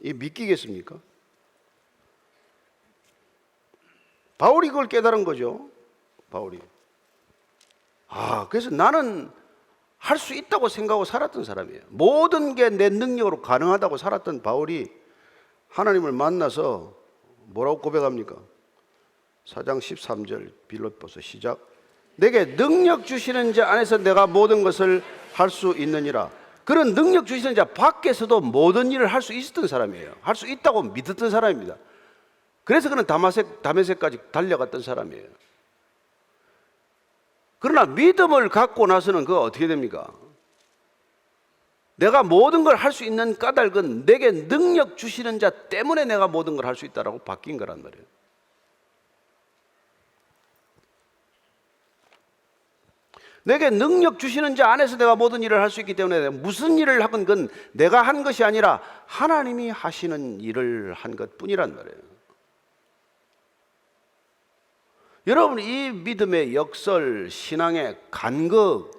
이 믿기겠습니까? 바울이 그걸 깨달은 거죠. 바울이. 그래서 나는 할 수 있다고 생각하고 살았던 사람이에요. 모든 게 내 능력으로 가능하다고 살았던 바울이 하나님을 만나서 뭐라고 고백합니까? 4장 13절 빌립보서 시작. 내게 능력 주시는 자 안에서 내가 모든 것을 할 수 있느니라. 그런 능력 주시는 자 밖에서도 모든 일을 할 수 있었던 사람이에요. 할 수 있다고 믿었던 사람입니다. 그래서 그는 다메섹까지 달려갔던 사람이에요. 그러나 믿음을 갖고 나서는 그거 어떻게 됩니까? 내가 모든 걸 할 수 있는 까닭은 내게 능력 주시는 자 때문에 내가 모든 걸 할 수 있다라고 바뀐 거란 말이에요. 내게 능력 주시는 자 안에서 내가 모든 일을 할 수 있기 때문에 무슨 일을 하건 그건 내가 한 것이 아니라 하나님이 하시는 일을 한 것뿐이란 말이에요. 여러분, 이 믿음의 역설, 신앙의 간극,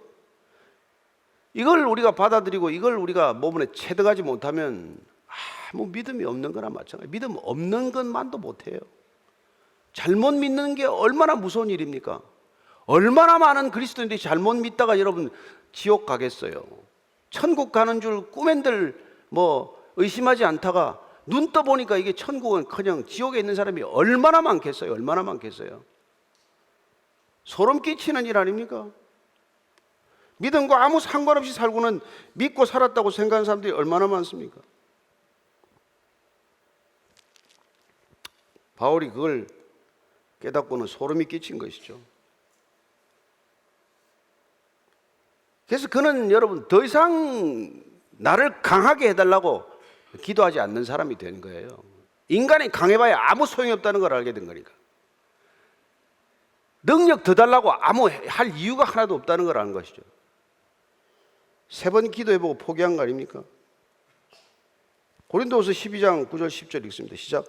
이걸 우리가 받아들이고 이걸 우리가 몸에 체득하지 못하면 아무 믿음이 없는 거나 마찬가지예요. 믿음 없는 것만도 못해요. 잘못 믿는 게 얼마나 무서운 일입니까? 얼마나 많은 그리스도인들이 잘못 믿다가 여러분 지옥 가겠어요. 천국 가는 줄 꿈엔들 의심하지 않다가 눈 떠보니까 이게 천국은커녕 지옥에 있는 사람이 얼마나 많겠어요. 얼마나 많겠어요. 소름 끼치는 일 아닙니까? 믿음과 아무 상관없이 살고는 믿고 살았다고 생각하는 사람들이 얼마나 많습니까? 바울이 그걸 깨닫고는 소름이 끼친 것이죠. 그래서 그는 여러분 더 이상 나를 강하게 해달라고 기도하지 않는 사람이 된 거예요. 인간이 강해봐야 아무 소용이 없다는 걸 알게 된 거니까. 능력 더 달라고 아무 할 이유가 하나도 없다는 걸 아는 것이죠. 3번 기도해보고 포기한 거 아닙니까? 고린도후서 12장 9절 10절 읽습니다. 시작.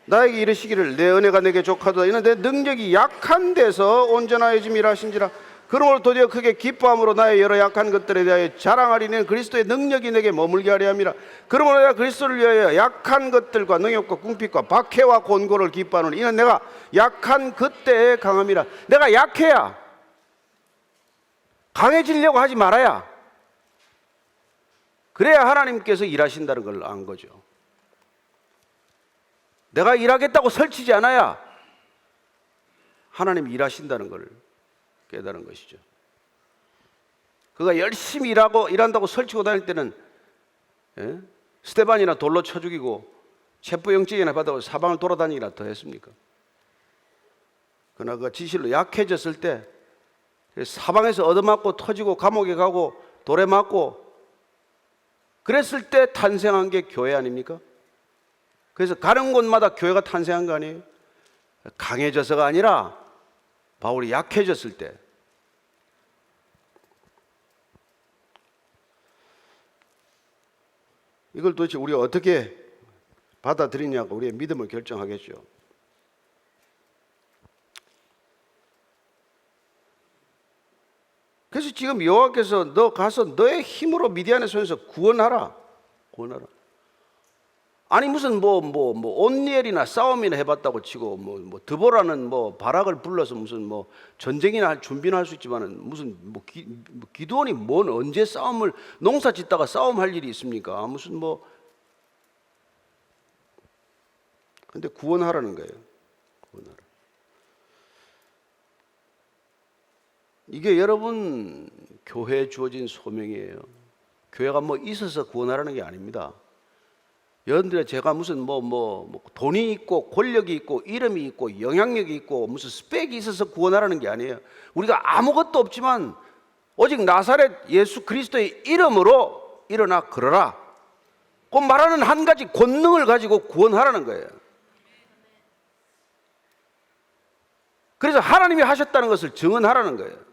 나에게 이르시기를 내 은혜가 내게 족하도다. 이는 내 능력이 약한 데서 온전하여짐이라 하신지라. 그러므로 도리어 크게 기뻐함으로 나의 여러 약한 것들에 대하여 자랑하리니 그리스도의 능력이 내게 머물게 하려 함이라. 그러므로 내가 그리스도를 위하여 약한 것들과 능욕과 궁핍과 박해와 곤고를 기뻐하노니 이는 내가 약한 그때에 강함이라. 내가 약해야, 강해지려고 하지 말아야, 그래야 하나님께서 일하신다는 걸 안 거죠. 내가 일하겠다고 설치지 않아야 하나님이 일하신다는 걸 깨달은 것이죠. 그가 열심히 일한다고 설치고 다닐 때는 스데반이나 돌로 쳐 죽이고 체포영장이나 받아서 사방을 돌아다니기나 더 했습니까? 그러나 그가 지실로 약해졌을 때 사방에서 얻어맞고 터지고 감옥에 가고 돌에 맞고 그랬을 때 탄생한 게 교회 아닙니까? 그래서 가는 곳마다 교회가 탄생한 거 아니에요? 강해져서가 아니라 바울이 약해졌을 때. 이걸 도대체 우리가 어떻게 받아들이냐고 우리의 믿음을 결정하겠죠. 그래서 지금 여호와께서 너 가서 너의 힘으로 미디안의 손에서 구원하라. 아니 무슨 온니엘이나 싸움이나 해봤다고 치고 드보라는 바락을 불러서 무슨 전쟁이나 할 준비는 할 수 있지만은 무슨 기드온이 언제 싸움을 농사 짓다가 싸움할 일이 있습니까? 무슨 근데 구원하라는 거예요. 구원하라. 이게 여러분 교회에 주어진 소명이에요. 교회가 있어서 구원하라는 게 아닙니다. 여러분들 제가 무슨 돈이 있고 권력이 있고 이름이 있고 영향력이 있고 무슨 스펙이 있어서 구원하라는 게 아니에요. 우리가 아무것도 없지만 오직 나사렛 예수 그리스도의 이름으로 일어나 걸어라. 그 말하는 한 가지 권능을 가지고 구원하라는 거예요. 그래서 하나님이 하셨다는 것을 증언하라는 거예요.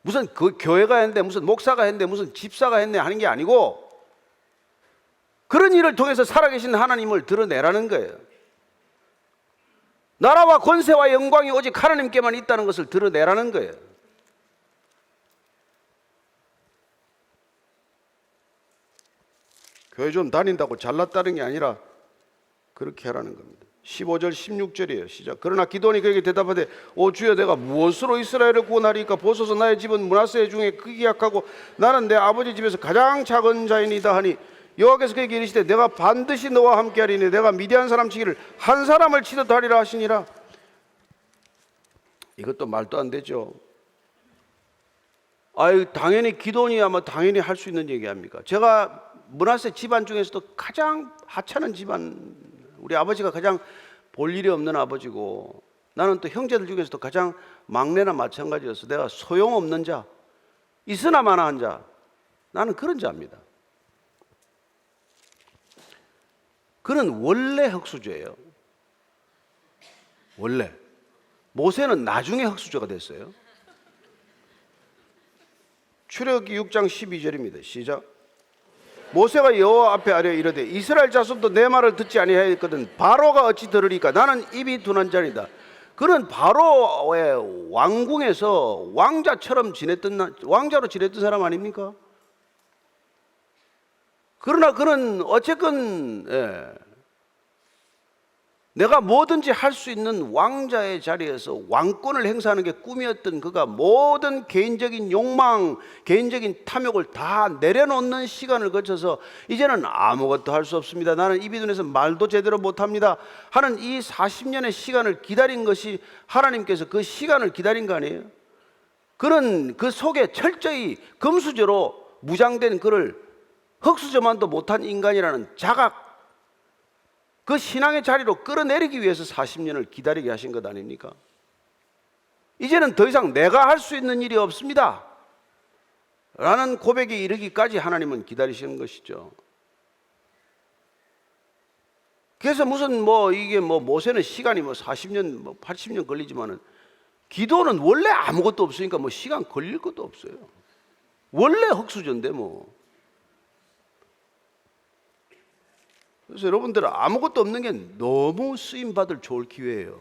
무슨 그 교회가 했는데 무슨 목사가 했는데 무슨 집사가 했네 하는 게 아니고 그런 일을 통해서 살아계신 하나님을 드러내라는 거예요. 나라와 권세와 영광이 오직 하나님께만 있다는 것을 드러내라는 거예요. 교회 좀 다닌다고 잘났다는 게 아니라 그렇게 하라는 겁니다. 15절 16절이에요. 시작. 그러나 기드온이 그에게 대답하되 오 주여 내가 무엇으로 이스라엘을 구원하리까? 보소서 나의 집은 므낫세 중에 크게 약하고 나는 내 아버지 집에서 가장 작은 자이니이다 하니 여호와께서 그에게 이르시되 내가 반드시 너와 함께하리니 내가 미디안 사람 치기를 한 사람을 치듯 하리라 하시니라. 이것도 말도 안 되죠. 아유, 당연히 기도원이 아마 당연히 할 수 있는 얘기 아닙니까? 제가 므낫세 집안 중에서도 가장 하찮은 집안, 우리 아버지가 가장 볼 일이 없는 아버지고, 나는 또 형제들 중에서도 가장 막내나 마찬가지였어. 내가 소용없는 자, 있으나 마나한 자, 나는 그런 자입니다. 그는 원래 흙수저예요. 원래. 모세는 나중에 흙수저가 됐어요. 출애굽기 6장 12절입니다. 시작. 모세가 여호와 앞에 아뢰어 이르되 이스라엘 자손도 내 말을 듣지 아니하였거든 바로가 어찌 들으리까? 나는 입이 둔한 자이다. 그는 바로의 왕궁에서 왕자처럼 왕자로 지냈던 사람 아닙니까? 그러나 그는 어쨌건 내가 뭐든지 할 수 있는 왕자의 자리에서 왕권을 행사하는 게 꿈이었던 그가 모든 개인적인 욕망, 개인적인 탐욕을 다 내려놓는 시간을 거쳐서 이제는 아무것도 할 수 없습니다. 나는 입이 둔해서 말도 제대로 못합니다 하는 이 40년의 시간을 기다린 것이, 하나님께서 그 시간을 기다린 거 아니에요? 그는 그 속에 철저히 금수저로 무장된 그를 흙수저만도 못한 인간이라는 자각, 그 신앙의 자리로 끌어내리기 위해서 40년을 기다리게 하신 것 아닙니까? 이제는 더 이상 내가 할 수 있는 일이 없습니다 라는 고백에 이르기까지 하나님은 기다리시는 것이죠. 그래서 무슨 이게 모세는 시간이 40년 80년 걸리지만은 기도는 원래 아무것도 없으니까 시간 걸릴 것도 없어요. 원래 흙수저인데 그래서 여러분들은 아무것도 없는 게 너무 쓰임받을 좋을 기회예요.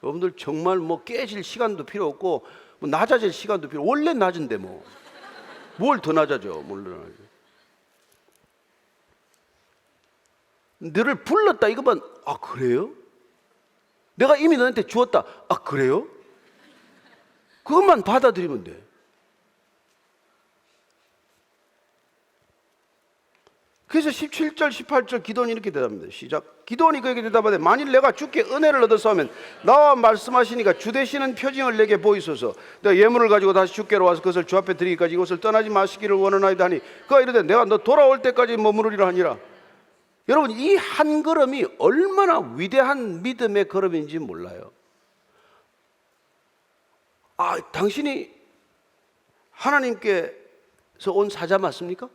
여러분들 정말 깨질 시간도 필요 없고 낮아질 시간도 필요 없고, 원래 낮은데 뭘 더 낮아져. 물론 너를 불렀다 이거만, 아 그래요? 내가 이미 너한테 주었다, 아 그래요? 그것만 받아들이면 돼. 그래서 17절 18절 기도원이 이렇게 대답합니다. 시작. 기도원이 그에게 대답하되 만일 내가 주께 은혜를 얻었사오면 나와 말씀하시니까 주 되시는 표징을 내게 보이소서. 내가 예물을 가지고 다시 주께로 와서 그것을 주 앞에 드리기까지 이곳을 떠나지 마시기를 원하나이다 하니 그가 이르되 내가 너 돌아올 때까지 머무르리라 하니라. 여러분, 이 한 걸음이 얼마나 위대한 믿음의 걸음인지 몰라요. 아, 당신이 하나님께서 온 사자 맞습니까?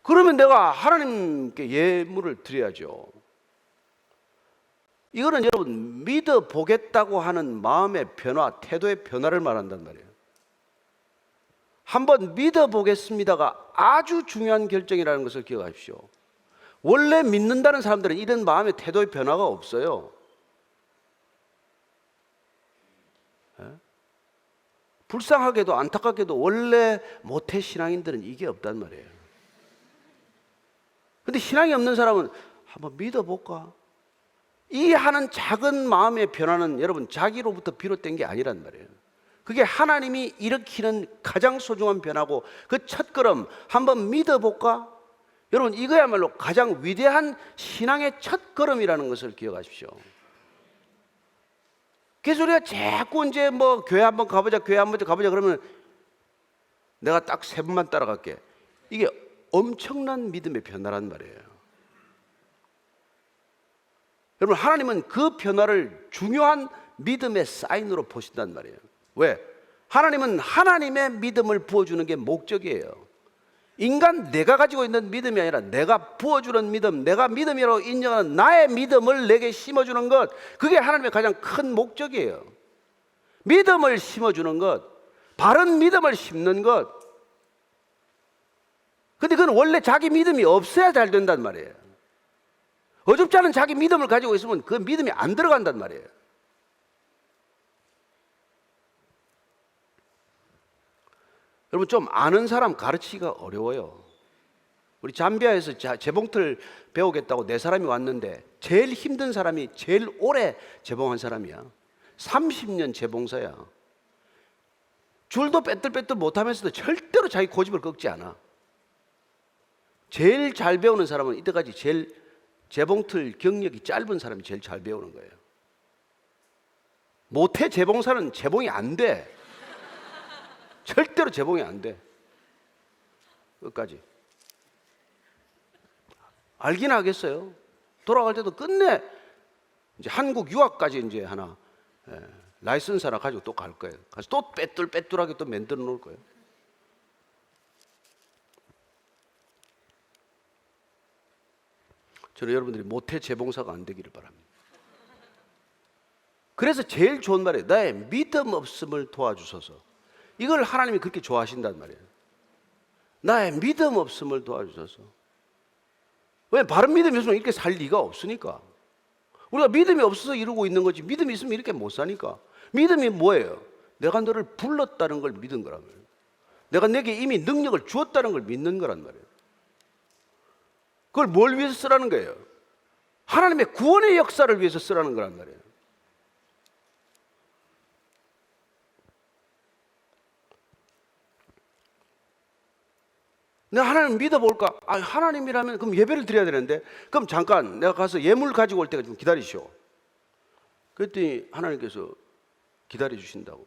그러면 내가 하나님께 예물을 드려야죠. 이거는 여러분 믿어보겠다고 하는 마음의 변화, 태도의 변화를 말한단 말이에요. 한번 믿어보겠습니다가 아주 중요한 결정이라는 것을 기억하십시오. 원래 믿는다는 사람들은 이런 마음의 태도의 변화가 없어요. 불쌍하게도 안타깝게도 원래 모태신앙인들은 이게 없단 말이에요. 근데 신앙이 없는 사람은 한번 믿어볼까? 이 하는 작은 마음의 변화는 여러분 자기로부터 비롯된 게 아니란 말이에요. 그게 하나님이 일으키는 가장 소중한 변화고 그 첫걸음 한번 믿어볼까? 여러분 이거야말로 가장 위대한 신앙의 첫걸음이라는 것을 기억하십시오. 그래서 우리가 자꾸 이제 교회 한번 가보자, 교회 한번 가보자 그러면 내가 딱 3번만 따라갈게. 이게 엄청난 믿음의 변화란 말이에요. 여러분 하나님은 그 변화를 중요한 믿음의 사인으로 보신단 말이에요. 왜? 하나님은 하나님의 믿음을 부어주는 게 목적이에요. 인간 내가 가지고 있는 믿음이 아니라 내가 부어주는 믿음, 내가 믿음이라고 인정하는 나의 믿음을 내게 심어주는 것, 그게 하나님의 가장 큰 목적이에요. 믿음을 심어주는 것, 바른 믿음을 심는 것. 근데 그건 원래 자기 믿음이 없어야 잘 된단 말이에요. 어줍지 않은 자기 믿음을 가지고 있으면 그 믿음이 안 들어간단 말이에요. 여러분 좀 아는 사람 가르치기가 어려워요. 우리 잠비아에서 재봉틀 배우겠다고 4사람이 왔는데 제일 힘든 사람이 제일 오래 재봉한 사람이야. 30년 재봉사야. 줄도 빼뚤빼뚤 못하면서도 절대로 자기 고집을 꺾지 않아. 제일 잘 배우는 사람은 이때까지 제일 재봉틀 경력이 짧은 사람이 제일 잘 배우는 거예요. 모태 재봉사는 재봉이 안 돼. 절대로 재봉이 안 돼. 끝까지. 알긴 하겠어요. 돌아갈 때도 끝내 이제 한국 유학까지 이제 하나 라이선스 하나 가지고 또 갈 거예요. 가서 또 빼뚤빼뚤하게 또 만들어 놓을 거예요. 저는 여러분들이 모태 재봉사가 안 되기를 바랍니다. 그래서 제일 좋은 말이에요. 나의 믿음 없음을 도와주소서. 이걸 하나님이 그렇게 좋아하신단 말이에요. 나의 믿음 없음을 도와주소서. 왜? 바른 믿음이 없으면 이렇게 살 리가 없으니까. 우리가 믿음이 없어서 이러고 있는 거지, 믿음이 있으면 이렇게 못 사니까. 믿음이 뭐예요? 내가 너를 불렀다는 걸 믿은 거란 말이에요. 내가 내게 이미 능력을 주었다는 걸 믿는 거란 말이에요. 그걸 뭘 위해서 쓰라는 거예요? 하나님의 구원의 역사를 위해서 쓰라는 거란 말이에요. 내가 하나님 믿어볼까? 하나님이라면 그럼 예배를 드려야 되는데, 그럼 잠깐 내가 가서 예물 가지고 올 때까지 좀 기다리시오. 그랬더니 하나님께서 기다려 주신다고.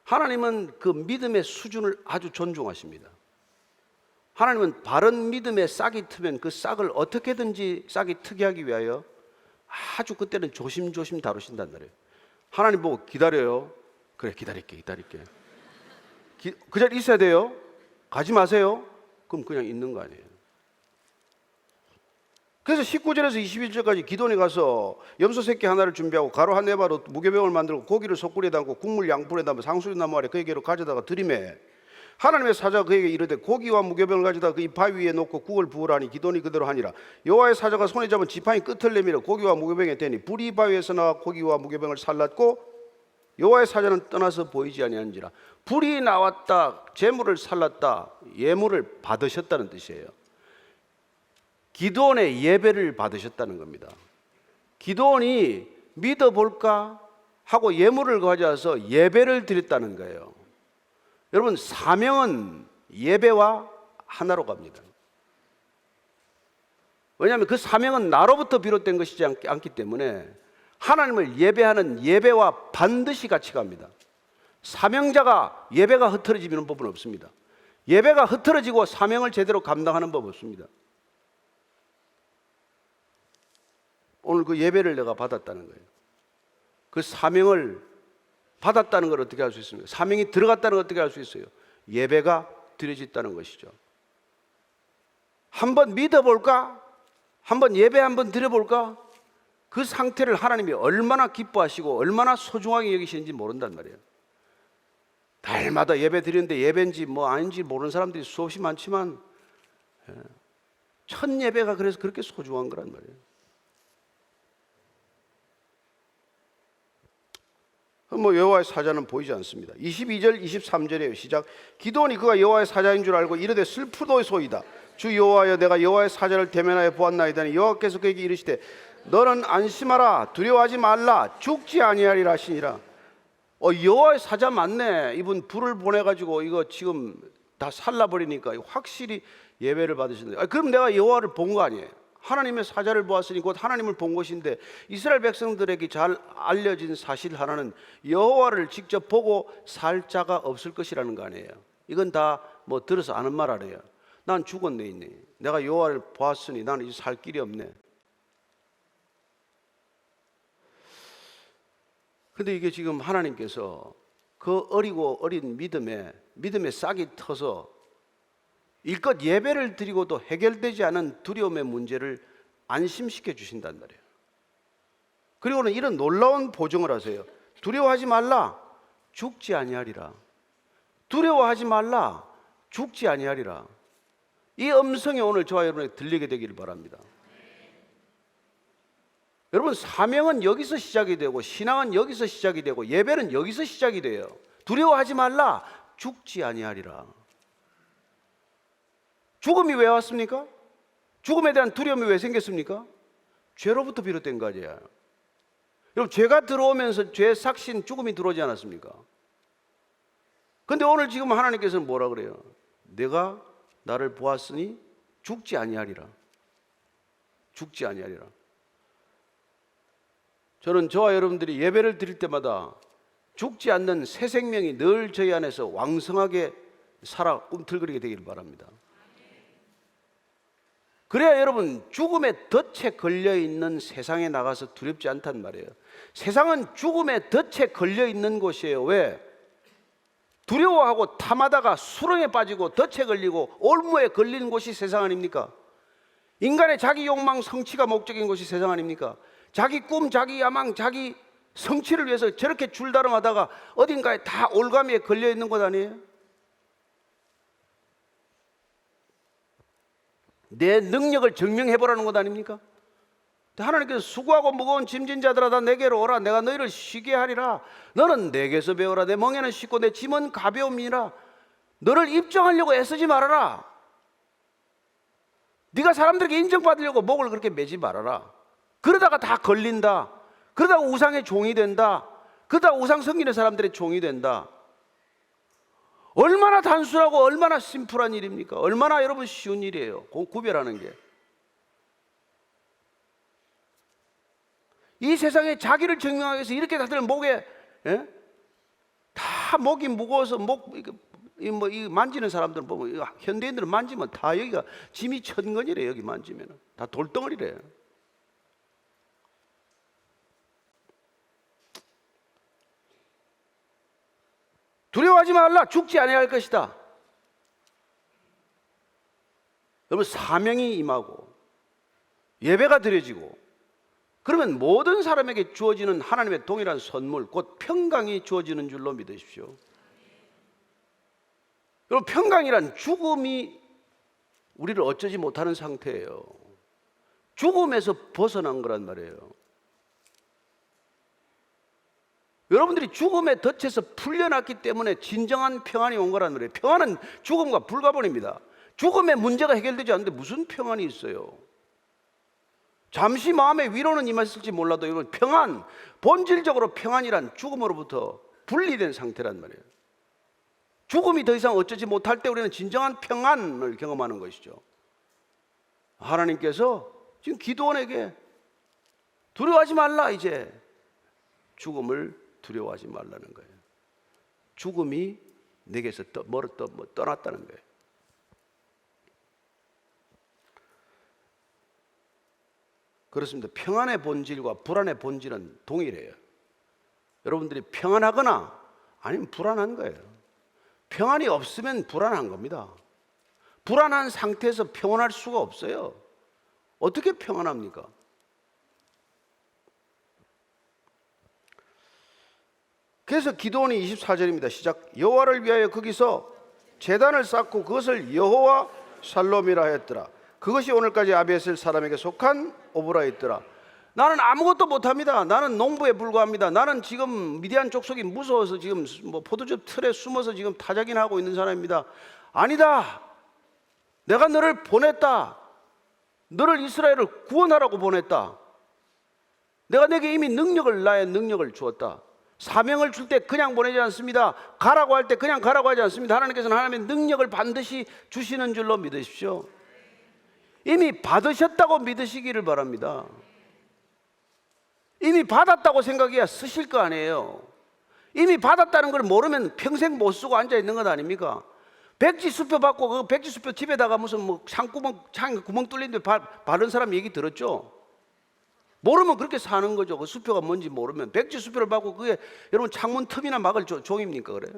하나님은 그 믿음의 수준을 아주 존중하십니다. 하나님은 바른 믿음에 싹이 트면 그 싹을 어떻게든지 싹이 트게 하기 위하여 아주 그때는 조심조심 다루신단 말이에요. 하나님 보고 기다려요. 그래, 기다릴게. 그 자리에 있어야 돼요. 가지 마세요. 그럼 그냥 있는 거 아니에요. 그래서 19절에서 21절까지 기돈이 가서 염소 새끼 하나를 준비하고 가루 한 네바로 무교병을 만들고 고기를 솥구리에 담고 국물 양푼에 담아 상수리 나무 아래 그에게로 가져다가 들이매 하나님의 사자가 그에게 이르되 고기와 무교병을 가져다가 그 이 바위 위에 놓고 국을 부으라니 기돈이 그대로 하니라. 여호와의 사자가 손에 잡은 지팡이 끝을 내밀어 고기와 무교병에 대니 불이 바위에서 나와 고기와 무교병을 살랐고 여호와의 사자는 떠나서 보이지 아니한지라. 불이 나왔다, 재물을 살랐다, 예물을 받으셨다는 뜻이에요. 기도원의 예배를 받으셨다는 겁니다. 기도원이 믿어볼까 하고 예물을 가져와서 예배를 드렸다는 거예요. 여러분, 사명은 예배와 하나로 갑니다. 왜냐하면 그 사명은 나로부터 비롯된 것이지 않기 때문에 하나님을 예배하는 예배와 반드시 같이 갑니다. 사명자가 예배가 흐트러지는 법은 없습니다. 예배가 흐트러지고 사명을 제대로 감당하는 법 없습니다. 오늘 그 예배를 내가 받았다는 거예요. 그 사명을 받았다는 걸 어떻게 할 수 있습니까? 사명이 들어갔다는 걸 어떻게 할 수 있어요? 예배가 드려졌다는 것이죠. 한번 믿어볼까? 한번 예배 한번 드려볼까? 그 상태를 하나님이 얼마나 기뻐하시고 얼마나 소중하게 여기시는지 모른단 말이에요. 달마다 예배 드리는데 예배인지 뭐 아닌지 모르는 사람들이 수없이 많지만 첫 예배가 그래서 그렇게 소중한 거란 말이에요. 뭐 여호와의 사자는 보이지 않습니다. 22절 23절이에요. 시작. 기도원이 그가 여호와의 사자인 줄 알고 이르되 슬프도소이다. 주 여호와여, 내가 여호와의 사자를 대면하여 보았나이다니 여호와께서 그에게 이르시되 너는 안심하라, 두려워하지 말라, 죽지 아니하리라 하시니라. 여호와의 사자 맞네. 이분 불을 보내가지고 이거 지금 다 살라버리니까 확실히 예배를 받으시는데, 그럼 내가 여호와를 본 거 아니에요? 하나님의 사자를 보았으니 곧 하나님을 본 것인데, 이스라엘 백성들에게 잘 알려진 사실 하나는 여호와를 직접 보고 살 자가 없을 것이라는 거 아니에요? 이건 다 뭐 들어서 아는 말 아니에요? 난 죽었네 있네. 내가 여호와를 보았으니 나는 이제 살 길이 없네. 근데 이게 지금 하나님께서 그 어리고 어린 믿음에 싹이 터서 일껏 예배를 드리고도 해결되지 않은 두려움의 문제를 안심시켜 주신단 말이에요. 그리고는 이런 놀라운 보증을 하세요. 두려워하지 말라, 죽지 아니하리라. 두려워하지 말라, 죽지 아니하리라. 이 음성이 오늘 저와 여러분에게 들리게 되기를 바랍니다. 여러분, 사명은 여기서 시작이 되고 신앙은 여기서 시작이 되고 예배는 여기서 시작이 돼요. 두려워하지 말라, 죽지 아니하리라. 죽음이 왜 왔습니까? 죽음에 대한 두려움이 왜 생겼습니까? 죄로부터 비롯된 거 아니에요. 여러분, 죄가 들어오면서 죄 삭신 죽음이 들어오지 않았습니까? 근데 오늘 지금 하나님께서는 뭐라 그래요? 내가 나를 보았으니 죽지 아니하리라. 죽지 아니하리라. 저는 저와 여러분들이 예배를 드릴 때마다 죽지 않는 새 생명이 늘 저희 안에서 왕성하게 살아 꿈틀거리게 되기를 바랍니다. 그래야 여러분 죽음의 덫에 걸려있는 세상에 나가서 두렵지 않단 말이에요. 세상은 죽음의 덫에 걸려있는 곳이에요. 왜? 두려워하고 탐하다가 수렁에 빠지고 덫에 걸리고 올무에 걸리는 곳이 세상 아닙니까? 인간의 자기 욕망 성취가 목적인 곳이 세상 아닙니까? 자기 꿈, 자기 야망, 자기 성취를 위해서 저렇게 줄다름하다가 어딘가에 다 올가미에 걸려있는 곳 아니에요? 내 능력을 증명해보라는 것 아닙니까? 하나님께서 수고하고 무거운 짐진 자들아 다 내게로 오라. 내가 너희를 쉬게 하리라. 너는 내게서 배우라. 내 멍에는 쉽고 내 짐은 가벼움이라. 너를 입증하려고 애쓰지 말아라. 네가 사람들에게 인정받으려고 목을 그렇게 매지 말아라. 그러다가 다 걸린다. 그러다가 우상의 종이 된다. 그러다가 우상 섬기는 사람들의 종이 된다. 얼마나 단순하고 얼마나 심플한 일입니까? 얼마나 여러분 쉬운 일이에요. 구별하는 게. 이 세상에 자기를 증명하기 위해서 이렇게 다들 목에 다 목이 무거워서 이 만지는 사람들 보면 현대인들은 만지면 다 여기가 짐이 천건이래. 여기 만지면 다 돌덩어리래. 두려워하지 말라. 죽지 아니할 것이다. 여러분 사명이 임하고 예배가 드려지고 그러면 모든 사람에게 주어지는 하나님의 동일한 선물 곧 평강이 주어지는 줄로 믿으십시오. 여러분 평강이란 죽음이 우리를 어쩌지 못하는 상태예요. 죽음에서 벗어난 거란 말이에요. 여러분들이 죽음의 덫에서 풀려났기 때문에 진정한 평안이 온 거란 말이에요. 평안은 죽음과 불가분입니다. 죽음의 문제가 해결되지 않는데 무슨 평안이 있어요? 잠시 마음의 위로는 임했을지 몰라도 이건 평안, 본질적으로 평안이란 죽음으로부터 분리된 상태란 말이에요. 죽음이 더 이상 어쩌지 못할 때 우리는 진정한 평안을 경험하는 것이죠. 하나님께서 지금 기도원에게 두려워하지 말라. 이제 죽음을 두려워하지 말라는 거예요. 죽음이 내게서 떠났다는 거예요. 그렇습니다. 평안의 본질과 불안의 본질은 동일해요. 여러분들이 평안하거나 아니면 불안한 거예요. 평안이 없으면 불안한 겁니다. 불안한 상태에서 평안할 수가 없어요. 어떻게 평안합니까? 그래서 기도원이 24절입니다. 시작. 여호와를 위하여 거기서 제단을 쌓고 그것을 여호와 살롬이라 했더라. 그것이 오늘까지 아비에셀 사람에게 속한 오브라였더라. 나는 아무것도 못합니다. 나는 농부에 불과합니다. 나는 지금 미디안 족속이 무서워서 지금 포도즙 틀에 숨어서 지금 타작이나 하고 있는 사람입니다. 아니다. 내가 너를 보냈다. 너를 이스라엘을 구원하라고 보냈다. 내가 내게 이미 나의 능력을 주었다. 사명을 줄 때 그냥 보내지 않습니다. 가라고 할 때 그냥 가라고 하지 않습니다. 하나님께서는 하나님의 능력을 반드시 주시는 줄로 믿으십시오. 이미 받으셨다고 믿으시기를 바랍니다. 이미 받았다고 생각해야 쓰실 거 아니에요. 이미 받았다는 걸 모르면 평생 못 쓰고 앉아 있는 것 아닙니까? 백지수표 받고 그 백지수표 집에다가 무슨 창 구멍 뚫린 데 바른 사람 얘기 들었죠? 모르면 그렇게 사는 거죠. 그 수표가 뭔지 모르면. 백지수표를 받고 그게 여러분 창문 틈이나 막을 종입니까? 그래?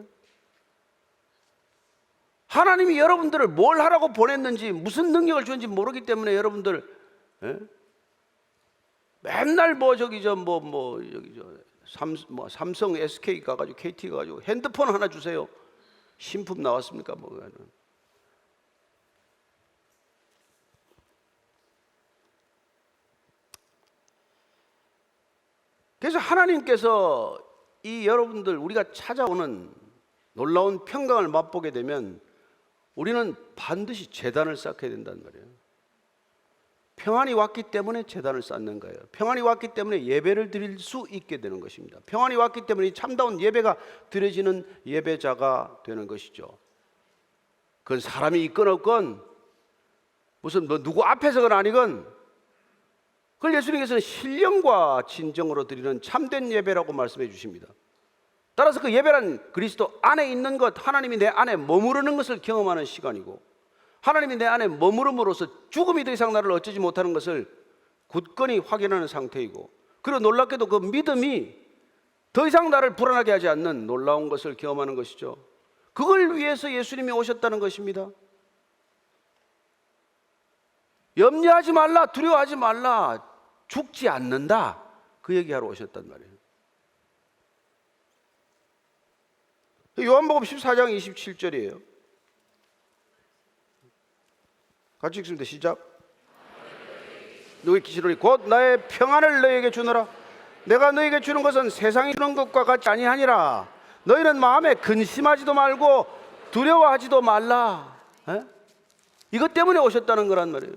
하나님이 여러분들을 뭘 하라고 보냈는지 무슨 능력을 주는지 모르기 때문에 여러분들 맨날 삼성 SK 가가지고 KT 가가지고 핸드폰 하나 주세요. 신품 나왔습니까? 그래서 하나님께서 이 여러분들 우리가 찾아오는 놀라운 평강을 맛보게 되면 우리는 반드시 제단을 쌓게 된단 말이에요. 평안이 왔기 때문에 제단을 쌓는 거예요. 평안이 왔기 때문에 예배를 드릴 수 있게 되는 것입니다. 평안이 왔기 때문에 참다운 예배가 드려지는 예배자가 되는 것이죠. 그건 사람이 있건 없건 무슨 뭐 누구 앞에서건 아니건 그걸 예수님께서는 신령과 진정으로 드리는 참된 예배라고 말씀해 주십니다. 따라서 그 예배란 그리스도 안에 있는 것, 하나님이 내 안에 머무르는 것을 경험하는 시간이고, 하나님이 내 안에 머무름으로써 죽음이 더 이상 나를 어쩌지 못하는 것을 굳건히 확인하는 상태이고, 그리고 놀랍게도 그 믿음이 더 이상 나를 불안하게 하지 않는 놀라운 것을 경험하는 것이죠. 그걸 위해서 예수님이 오셨다는 것입니다. 염려하지 말라, 두려워하지 말라, 죽지 않는다, 그 얘기하러 오셨단 말이에요. 요한복음 14장 27절이에요. 같이 읽습니다. 시작. 너희 기시로니 곧 나의 평안을 너희에게 주노라. 내가 너희에게 주는 것은 세상이 주는 것과 같지 아니하니라. 너희는 마음에 근심하지도 말고 두려워하지도 말라. 이것 때문에 오셨다는 거란 말이에요.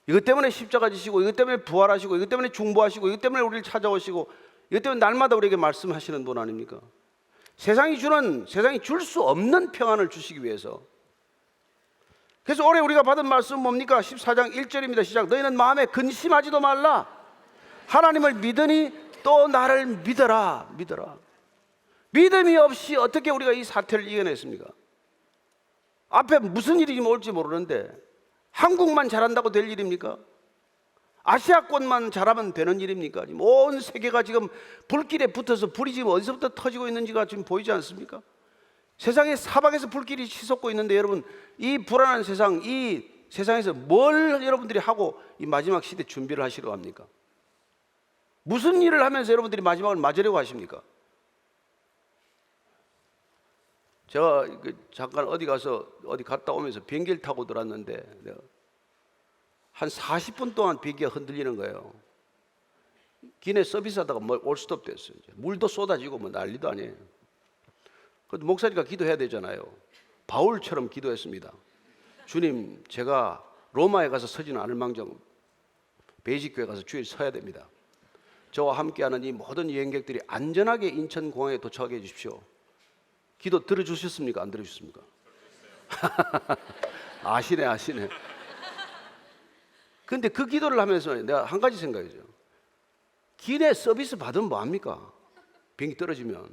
이것 때문에 십자가 지시고, 이것 때문에 부활하시고, 이것 때문에 중보하시고, 이것 때문에 우리를 찾아오시고, 이것 때문에 날마다 우리에게 말씀하시는 분 아닙니까? 세상이 줄 수 없는 평안을 주시기 위해서. 그래서 올해 우리가 받은 말씀은 뭡니까? 14장 1절입니다. 시작. 너희는 마음에 근심하지도 말라. 하나님을 믿으니 또 나를 믿어라. 믿어라. 믿음이 없이 어떻게 우리가 이 사태를 이겨냈습니까? 앞에 무슨 일이 올지 모르는데 한국만 잘한다고 될 일입니까? 아시아권만 잘하면 되는 일입니까? 온 세계가 지금 불길에 붙어서 불이 지금 어디서부터 터지고 있는지가 지금 보이지 않습니까? 세상의 사방에서 불길이 치솟고 있는데, 여러분, 이 불안한 세상, 이 세상에서 뭘 여러분들이 하고 이 마지막 시대 준비를 하시려고 합니까? 무슨 일을 하면서 여러분들이 마지막을 맞으려고 하십니까? 제가 잠깐 어디 갔다 오면서 비행기를 타고 들어왔는데 한 40분 동안 비행기가 흔들리는 거예요. 기내 서비스하다가 올스톱 됐어요. 물도 쏟아지고 뭐 난리도 아니에요. 그래도 목사니까 기도해야 되잖아요. 바울처럼 기도했습니다. 주님, 제가 로마에 가서 서지는 않을 망정 베이직교회 가서 주일 서야 됩니다. 저와 함께하는 이 모든 여행객들이 안전하게 인천공항에 도착하게 해주십시오. 기도 들어주셨습니까? 안 들어주셨습니까? 아시네. 근데 그 기도를 하면서 내가 한 가지 생각이죠. 기내 서비스 받으면 뭐합니까? 비행기 떨어지면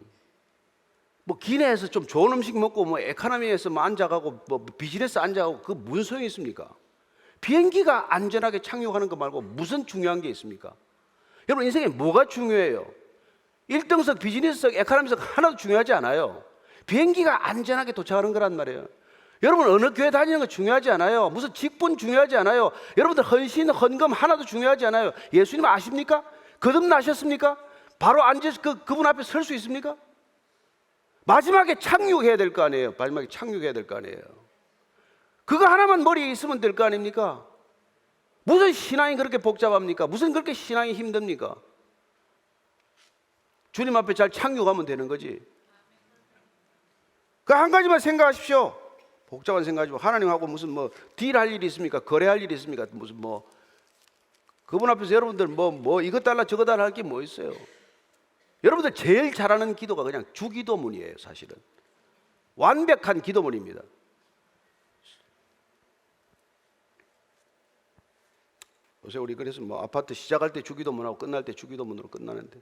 뭐 기내에서 좀 좋은 음식 먹고 뭐 에코노미에서 뭐 앉아가고 뭐 비즈니스 앉아가고 그 무슨 소용이 있습니까? 비행기가 안전하게 착륙하는 거 말고 무슨 중요한 게 있습니까? 여러분, 인생에 뭐가 중요해요? 1등석, 비즈니스석, 에코노미석 하나도 중요하지 않아요. 비행기가 안전하게 도착하는 거란 말이에요. 여러분, 어느 교회 다니는 거 중요하지 않아요. 무슨 직분 중요하지 않아요. 여러분들 헌신, 헌금 하나도 중요하지 않아요. 예수님 아십니까? 거듭나셨습니까? 바로 앉아서 그분 앞에 설 수 있습니까? 마지막에 착륙해야 될 거 아니에요. 마지막에 착륙해야 될 거 아니에요. 그거 하나만 머리에 있으면 될 거 아닙니까? 무슨 신앙이 그렇게 복잡합니까? 무슨 그렇게 신앙이 힘듭니까? 주님 앞에 잘 착륙하면 되는 거지. 그 한 가지만 생각하십시오. 복잡한 생각하지 마. 하나님하고 무슨 뭐 딜할 일이 있습니까? 거래할 일이 있습니까? 무슨 뭐 그분 앞에서 여러분들 뭐 이것 달라 저것 달라 할 게 뭐 있어요? 여러분들 제일 잘하는 기도가 그냥 주기도문이에요. 사실은 완벽한 기도문입니다. 요새 우리 그래서 뭐 아파트 시작할 때 주기도문하고 끝날 때 주기도문으로 끝나는데,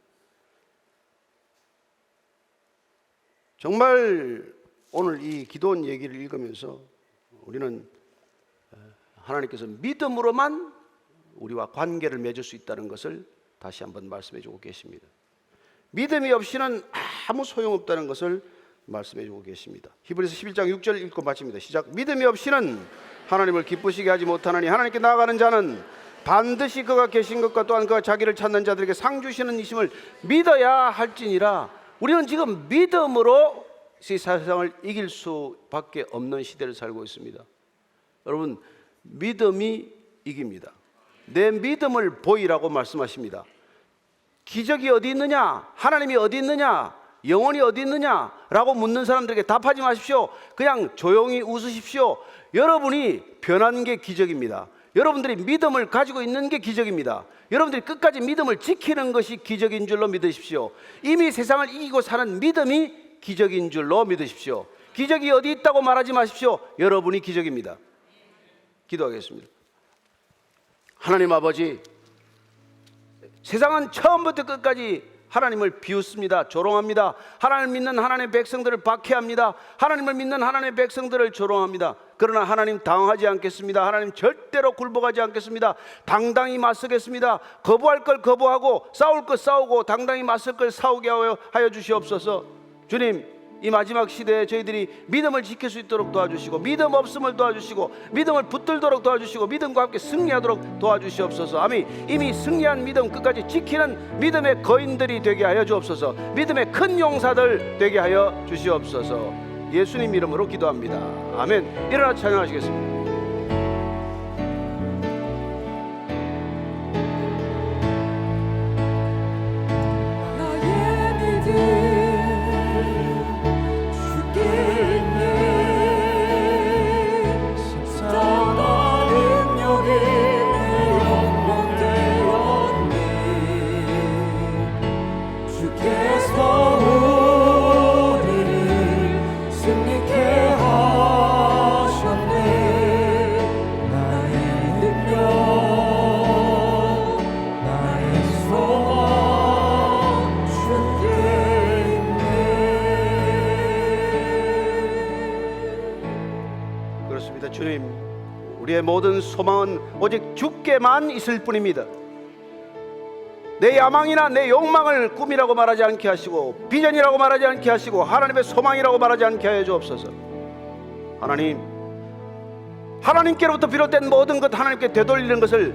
정말 오늘 이 기도원 얘기를 읽으면서 우리는 하나님께서 믿음으로만 우리와 관계를 맺을 수 있다는 것을 다시 한번 말씀해 주고 계십니다. 믿음이 없이는 아무 소용없다는 것을 말씀해 주고 계십니다. 히브리서 11장 6절 읽고 마칩니다. 시작. 믿음이 없이는 하나님을 기쁘시게 하지 못하나니 하나님께 나아가는 자는 반드시 그가 계신 것과 또한 그가 자기를 찾는 자들에게 상 주시는 이심을 믿어야 할지니라. 우리는 지금 믿음으로 이 세상을 이길 수밖에 없는 시대를 살고 있습니다. 여러분, 믿음이 이깁니다. 내 믿음을 보이라고 말씀하십니다. 기적이 어디 있느냐? 하나님이 어디 있느냐? 영혼이 어디 있느냐? 라고 묻는 사람들에게 답하지 마십시오. 그냥 조용히 웃으십시오. 여러분이 변한 게 기적입니다. 여러분들이 믿음을 가지고 있는 게 기적입니다. 여러분들이 끝까지 믿음을 지키는 것이 기적인 줄로 믿으십시오. 이미 세상을 이기고 사는 믿음이 기적인 줄로 믿으십시오. 기적이 어디 있다고 말하지 마십시오. 여러분이 기적입니다. 기도하겠습니다. 하나님 아버지, 세상은 처음부터 끝까지 하나님을 비웃습니다. 조롱합니다. 하나님을 믿는 하나님의 백성들을 박해합니다. 하나님을 믿는 하나님의 백성들을 조롱합니다. 그러나 하나님 당황하지 않겠습니다. 하나님 절대로 굴복하지 않겠습니다. 당당히 맞서겠습니다. 거부할 걸 거부하고 싸울 것 싸우고 당당히 맞설 걸 싸우게 하여 주시옵소서. 주님, 이 마지막 시대에 저희들이 믿음을 지킬 수 있도록 도와주시고, 믿음 없음을 도와주시고, 믿음을 붙들도록 도와주시고, 믿음과 함께 승리하도록 도와주시옵소서. 아멘. 이미 승리한 믿음 끝까지 지키는 믿음의 거인들이 되게 하여 주옵소서. 믿음의 큰 용사들 되게 하여 주시옵소서. 예수님 이름으로 기도합니다. 아멘. 일어나 찬양하시겠습니다. 나의 믿음 주님, 우리의 모든 소망은 오직 주께만 있을 뿐입니다. 내 야망이나 내 욕망을 꿈이라고 말하지 않게 하시고, 비전이라고 말하지 않게 하시고, 하나님의 소망이라고 말하지 않게 하여 주옵소서. 하나님, 하나님께로부터 비롯된 모든 것 하나님께 되돌리는 것을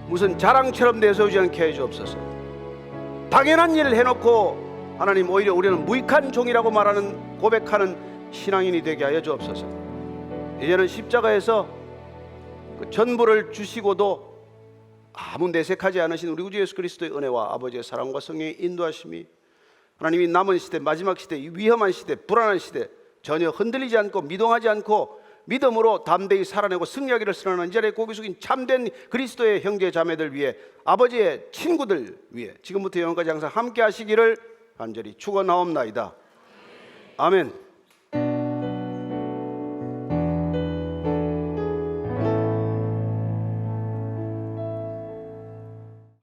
무슨 자랑처럼 내세우지 않게 해 주옵소서. 당연한 일을 해놓고 하나님, 오히려 우리는 무익한 종이라고 말하는, 고백하는 신앙인이 되게 하여 주옵소서. 이제는 십자가에서 그 전부를 주시고도 아무 내색하지 않으신 우리 구주 예수 그리스도의 은혜와 아버지의 사랑과 성령의 인도하심이 하나님이 남은 시대, 마지막 시대, 이 위험한 시대, 불안한 시대 전혀 흔들리지 않고 미동하지 않고 믿음으로 담대히 살아내고 승리하기를 선언하는 이 자리에 고개 숙인 참된 그리스도의 형제 자매들 위해, 아버지의 친구들 위해 지금부터 영원까지 항상 함께 하시기를 간절히 축원하옵나이다. 아멘.